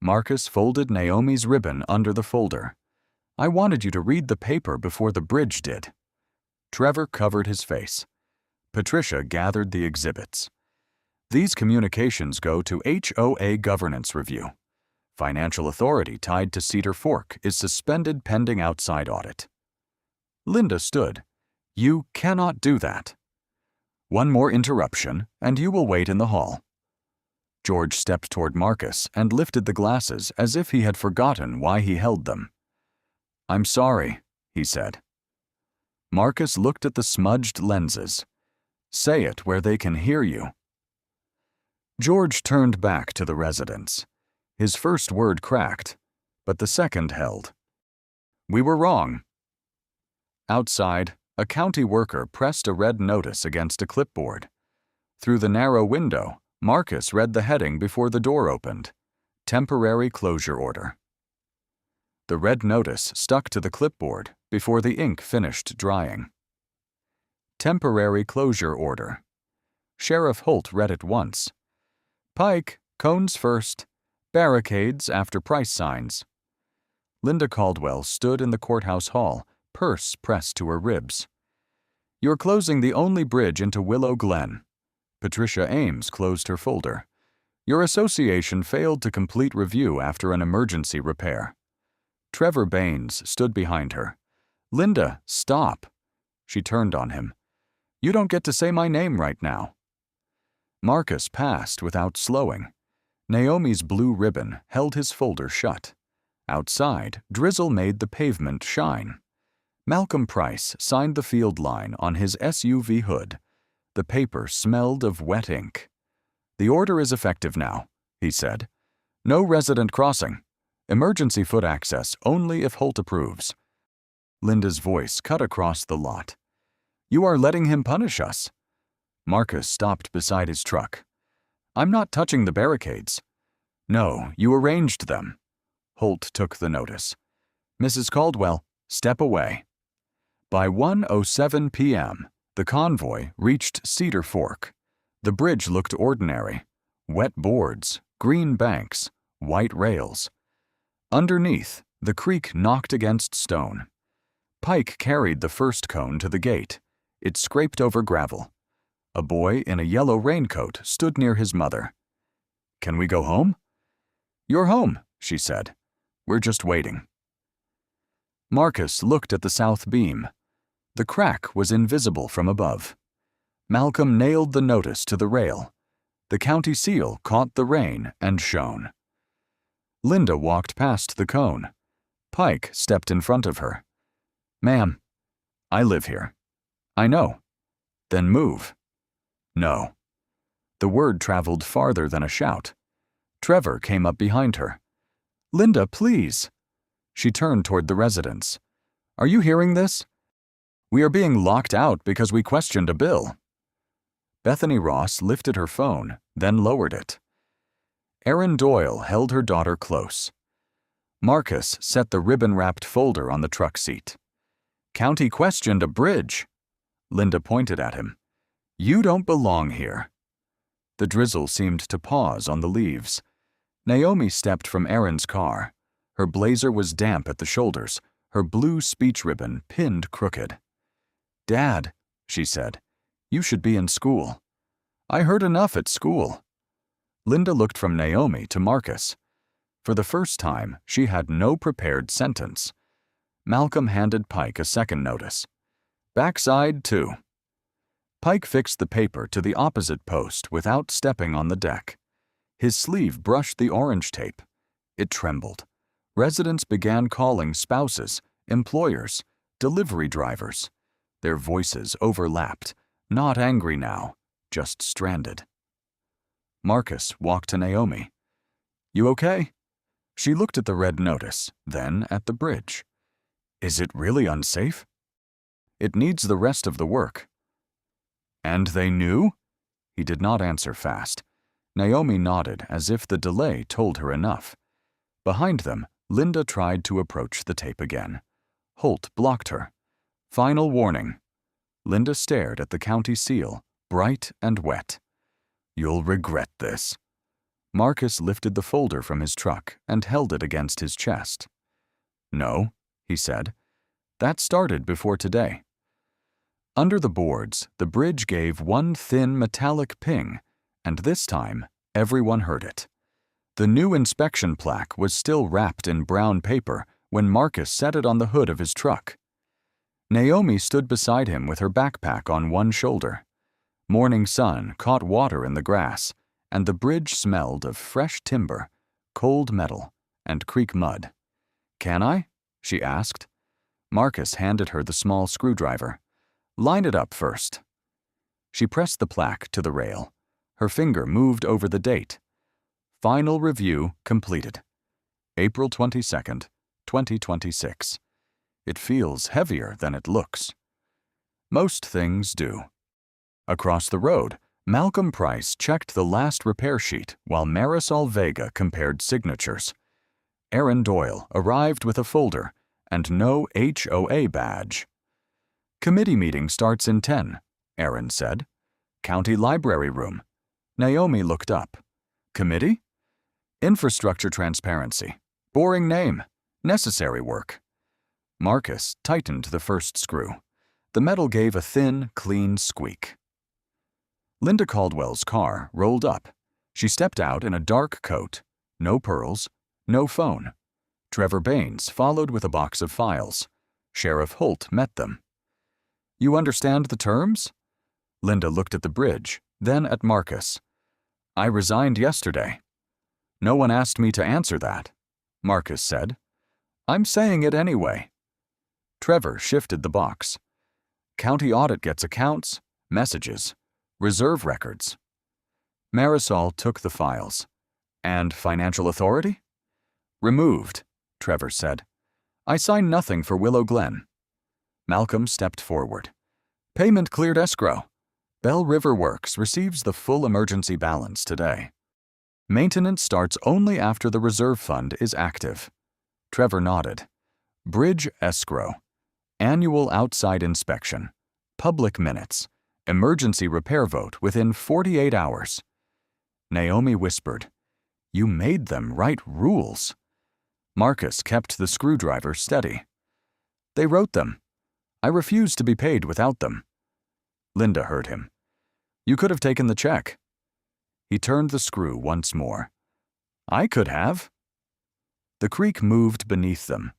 Marcus folded Naomi's ribbon under the folder. "I wanted you to read the paper before the bridge did." Trevor covered his face. Patricia gathered the exhibits. "These communications go to HOA governance review. Financial authority tied to Cedar Fork is suspended pending outside audit." Linda stood. "You cannot do that." "One more interruption, and you will wait in the hall." George stepped toward Marcus and lifted the glasses as if he had forgotten why he held them. "I'm sorry," he said. Marcus looked at the smudged lenses. "Say it where they can hear you." George turned back to the residence. His first word cracked, but the second held. "We were wrong." Outside, a county worker pressed a red notice against a clipboard. Through the narrow window, Marcus read the heading before the door opened: "Temporary Closure Order." The red notice stuck to the clipboard before the ink finished drying. Temporary Closure Order. Sheriff Holt read it once. "Pike, cones first. Barricades after price signs." Linda Caldwell stood in the courthouse hall, purse pressed to her ribs. "You're closing the only bridge into Willow Glen." Patricia Ames closed her folder. "Your association failed to complete review after an emergency repair." Trevor Baines stood behind her. "Linda, stop." She turned on him. "You don't get to say my name right now." Marcus passed without slowing. Naomi's blue ribbon held his folder shut. Outside, drizzle made the pavement shine. Malcolm Price signed the field line on his SUV hood. The paper smelled of wet ink. "The order is effective now," he said. "No resident crossing. Emergency foot access only if Holt approves." Linda's voice cut across the lot. "You are letting him punish us." Marcus stopped beside his truck. "I'm not touching the barricades." "No, you arranged them." Holt took the notice. "Mrs. Caldwell, step away." By 1:07 p.m., the convoy reached Cedar Fork. The bridge looked ordinary. Wet boards, green banks, white rails. Underneath, the creek knocked against stone. Pike carried the first cone to the gate. It scraped over gravel. A boy in a yellow raincoat stood near his mother. "Can we go home?" "You're home," she said. "We're just waiting." Marcus looked at the south beam. The crack was invisible from above. Malcolm nailed the notice to the rail. The county seal caught the rain and shone. Linda walked past the cone. Pike stepped in front of her. "Ma'am, I live here." "I know." "Then move." "No." The word traveled farther than a shout. Trevor came up behind her. "Linda, please." She turned toward the residents. "Are you hearing this? We are being locked out because we questioned a bill." Bethany Ross lifted her phone, then lowered it. Erin Doyle held her daughter close. Marcus set the ribbon-wrapped folder on the truck seat. County questioned a bridge. Linda pointed at him. You don't belong here. The drizzle seemed to pause on the leaves. Naomi stepped from Aaron's car. Her blazer was damp at the shoulders, her blue speech ribbon pinned crooked. Dad, she said, you should be in school. I heard enough at school. Linda looked from Naomi to Marcus. For the first time, she had no prepared sentence. Malcolm handed Pike a second notice. Backside 2. Pike fixed the paper to the opposite post without stepping on the deck. His sleeve brushed the orange tape. It trembled. Residents began calling spouses, employers, delivery drivers. Their voices overlapped, not angry now, just stranded. Marcus walked to Naomi. You okay? She looked at the red notice, then at the bridge. Is it really unsafe? It needs the rest of the work. And they knew? He did not answer fast. Naomi nodded as if the delay told her enough. Behind them, Linda tried to approach the tape again. Holt blocked her. Final warning. Linda stared at the county seal, bright and wet. You'll regret this. Marcus lifted the folder from his truck and held it against his chest. No, he said. That started before today. Under the boards, the bridge gave one thin metallic ping, and this time, everyone heard it. The new inspection plaque was still wrapped in brown paper when Marcus set it on the hood of his truck. Naomi stood beside him with her backpack on one shoulder. Morning sun caught water in the grass, and the bridge smelled of fresh timber, cold metal, and creek mud. Can I? She asked. Marcus handed her the small screwdriver. Line it up first. She pressed the plaque to the rail. Her finger moved over the date. Final review completed. April 22nd, 2026. It feels heavier than it looks. Most things do. Across the road, Malcolm Price checked the last repair sheet while Marisol Vega compared signatures. Aaron Doyle arrived with a folder and no HOA badge. Committee meeting starts in 10, Aaron said. County library room. Naomi looked up. Committee? Infrastructure transparency. Boring name. Necessary work. Marcus tightened the first screw. The metal gave a thin, clean squeak. Linda Caldwell's car rolled up. She stepped out in a dark coat. No pearls. No phone. Trevor Baines followed with a box of files. Sheriff Holt met them. You understand the terms? Linda looked at the bridge, then at Marcus. I resigned yesterday. No one asked me to answer that, Marcus said. I'm saying it anyway. Trevor shifted the box. County audit gets accounts, messages, reserve records. Marisol took the files. And financial authority? Removed, Trevor said. I signed nothing for Willow Glen. Malcolm stepped forward. Payment cleared escrow. Bell River Works receives the full emergency balance today. Maintenance starts only after the reserve fund is active. Trevor nodded. Bridge escrow. Annual outside inspection. Public minutes. Emergency repair vote within 48 hours. Naomi whispered, You made them write rules. Marcus kept the screwdriver steady. They wrote them. I refuse to be paid without them. Linda heard him. You could have taken the check. He turned the screw once more. I could have. The creek moved beneath them,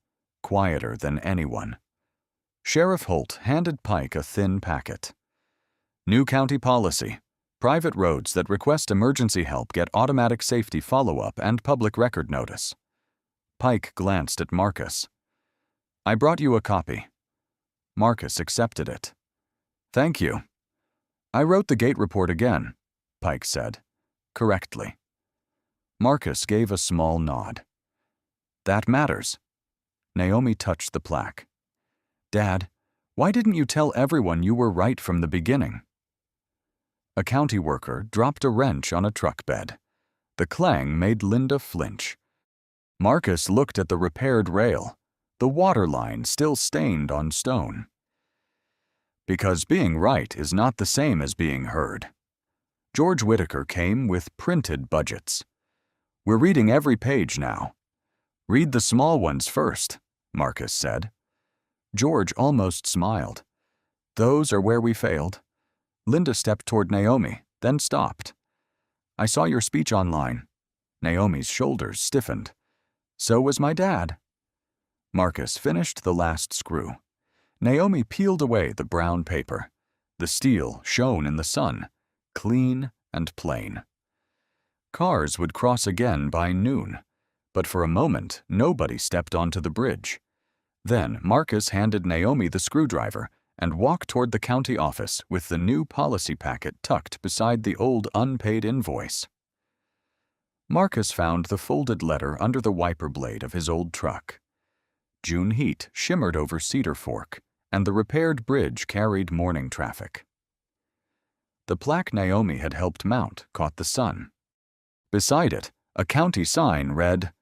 quieter than anyone. Sheriff Holt handed Pike a thin packet. New county policy. Private roads that request emergency help get automatic safety follow-up and public record notice. Pike glanced at Marcus. I brought you a copy. Marcus accepted it. Thank you. I wrote the gate report again, Pike said, correctly. Marcus gave a small nod. That matters. Naomi touched the plaque. Dad, why didn't you tell everyone you were right from the beginning? A county worker dropped a wrench on a truck bed. The clang made Linda flinch. Marcus looked at the repaired rail. the water line still stained on stone. Because being right is not the same as being heard. George Whitaker came with printed budgets. We're reading every page now. Read the small ones first, Marcus said. George almost smiled. Those are where we failed. Linda stepped toward Naomi, then stopped. I saw your speech online. Naomi's shoulders stiffened. So was my dad. Marcus finished the last screw. Naomi peeled away the brown paper. The steel shone in the sun, clean and plain. Cars would cross again by noon, but for a moment nobody stepped onto the bridge. Then Marcus handed Naomi the screwdriver and walked toward the county office with the new policy packet tucked beside the old unpaid invoice. Marcus found the folded letter under the wiper blade of his old truck. June heat shimmered over Cedar Fork, and the repaired bridge carried morning traffic. The plaque Naomi had helped mount caught the sun. Beside it, a county sign read,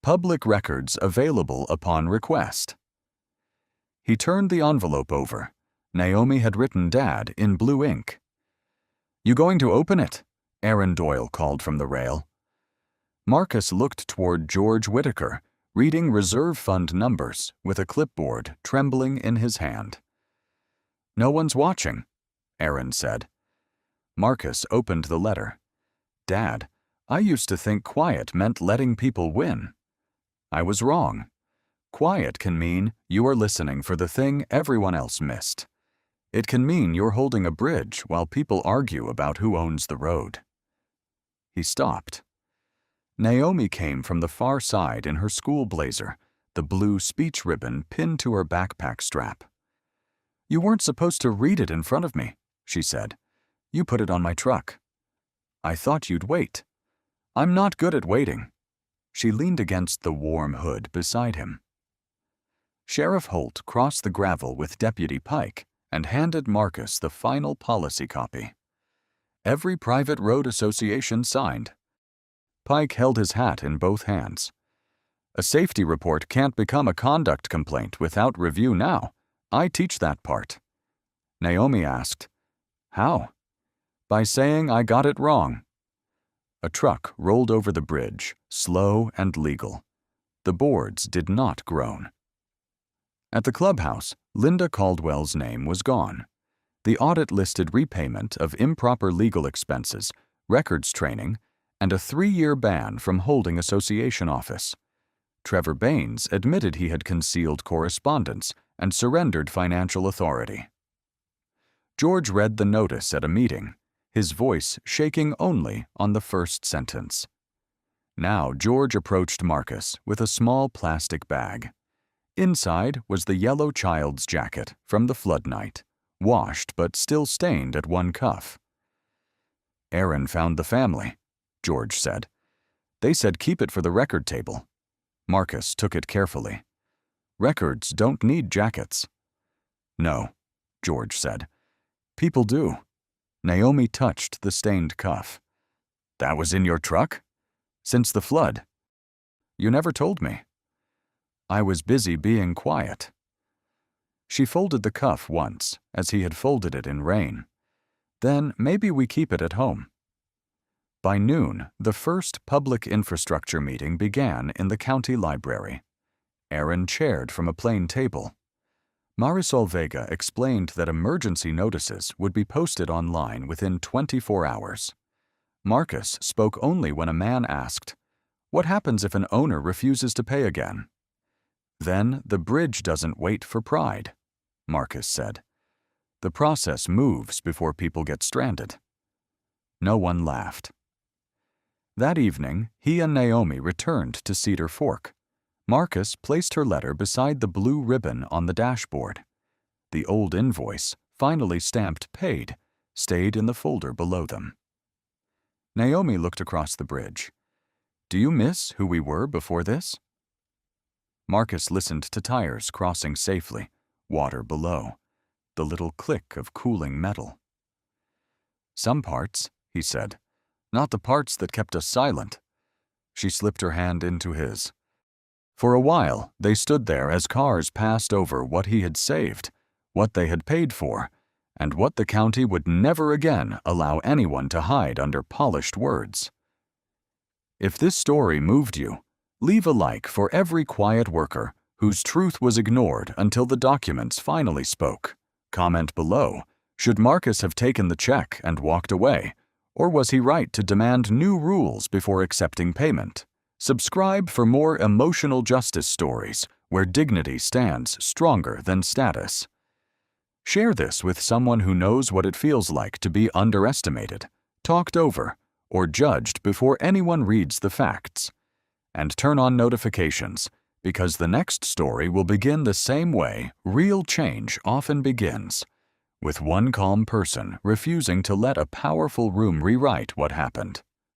"Public records available upon request." He turned the envelope over. Naomi had written Dad in blue ink. "You going to open it?" Aaron Doyle called from the rail. Marcus looked toward George Whitaker, reading reserve fund numbers with a clipboard trembling in his hand. "No one's watching," Aaron said. Marcus opened the letter. "Dad, I used to think quiet meant letting people win. I was wrong. Quiet can mean you are listening for the thing everyone else missed. It can mean you're holding a bridge while people argue about who owns the road." He stopped. Naomi came from the far side in her school blazer, the blue speech ribbon pinned to her backpack strap. "You weren't supposed to read it in front of me," she said. "You put it on my truck." "I thought you'd wait." "I'm not good at waiting." She leaned against the warm hood beside him. Sheriff Holt crossed the gravel with Deputy Pike and handed Marcus the final policy copy. Every private road association signed. Pike held his hat in both hands. "A safety report can't become a conduct complaint without review now. I teach that part." Naomi asked, "How?" "By saying I got it wrong." A truck rolled over the bridge, slow and legal. The boards did not groan. At the clubhouse, Linda Caldwell's name was gone. The audit listed repayment of improper legal expenses, records training, and a 3-year ban from holding association office. Trevor Baines admitted he had concealed correspondence and surrendered financial authority. George read the notice at a meeting, his voice shaking only on the first sentence. Now George approached Marcus with a small plastic bag. Inside was the yellow child's jacket from the flood night, washed but still stained at one cuff. "Aaron found the family," George said. "They said keep it for the record table." Marcus took it carefully. "Records don't need jackets." "No," George said. "People do." Naomi touched the stained cuff. "That was in your truck?" "Since the flood." "You never told me." "I was busy being quiet." She folded the cuff once, as he had folded it in rain. "Then maybe we keep it at home." By noon, the first public infrastructure meeting began in the county library. Aaron chaired from a plain table. Marisol Vega explained that emergency notices would be posted online within 24 hours. Marcus spoke only when a man asked, "What happens if an owner refuses to pay again?" "Then the bridge doesn't wait for pride," Marcus said. "The process moves before people get stranded." No one laughed. That evening, he and Naomi returned to Cedar Fork. Marcus placed her letter beside the blue ribbon on the dashboard. The old invoice, finally stamped paid, stayed in the folder below them. Naomi looked across the bridge. "Do you miss who we were before this?" Marcus listened to tires crossing safely, water below, the little click of cooling metal. "Some parts," he said. "Not the parts that kept us silent." She slipped her hand into his. For a while, they stood there as cars passed over what he had saved, what they had paid for, and what the county would never again allow anyone to hide under polished words. If this story moved you, leave a like for every quiet worker whose truth was ignored until the documents finally spoke. Comment below, should Marcus have taken the check and walked away, or was he right to demand new rules before accepting payment? Subscribe for more emotional justice stories where dignity stands stronger than status. Share this with someone who knows what it feels like to be underestimated, talked over, or judged before anyone reads the facts. And turn on notifications, because the next story will begin the same way real change often begins, with one calm person refusing to let a powerful room rewrite what happened.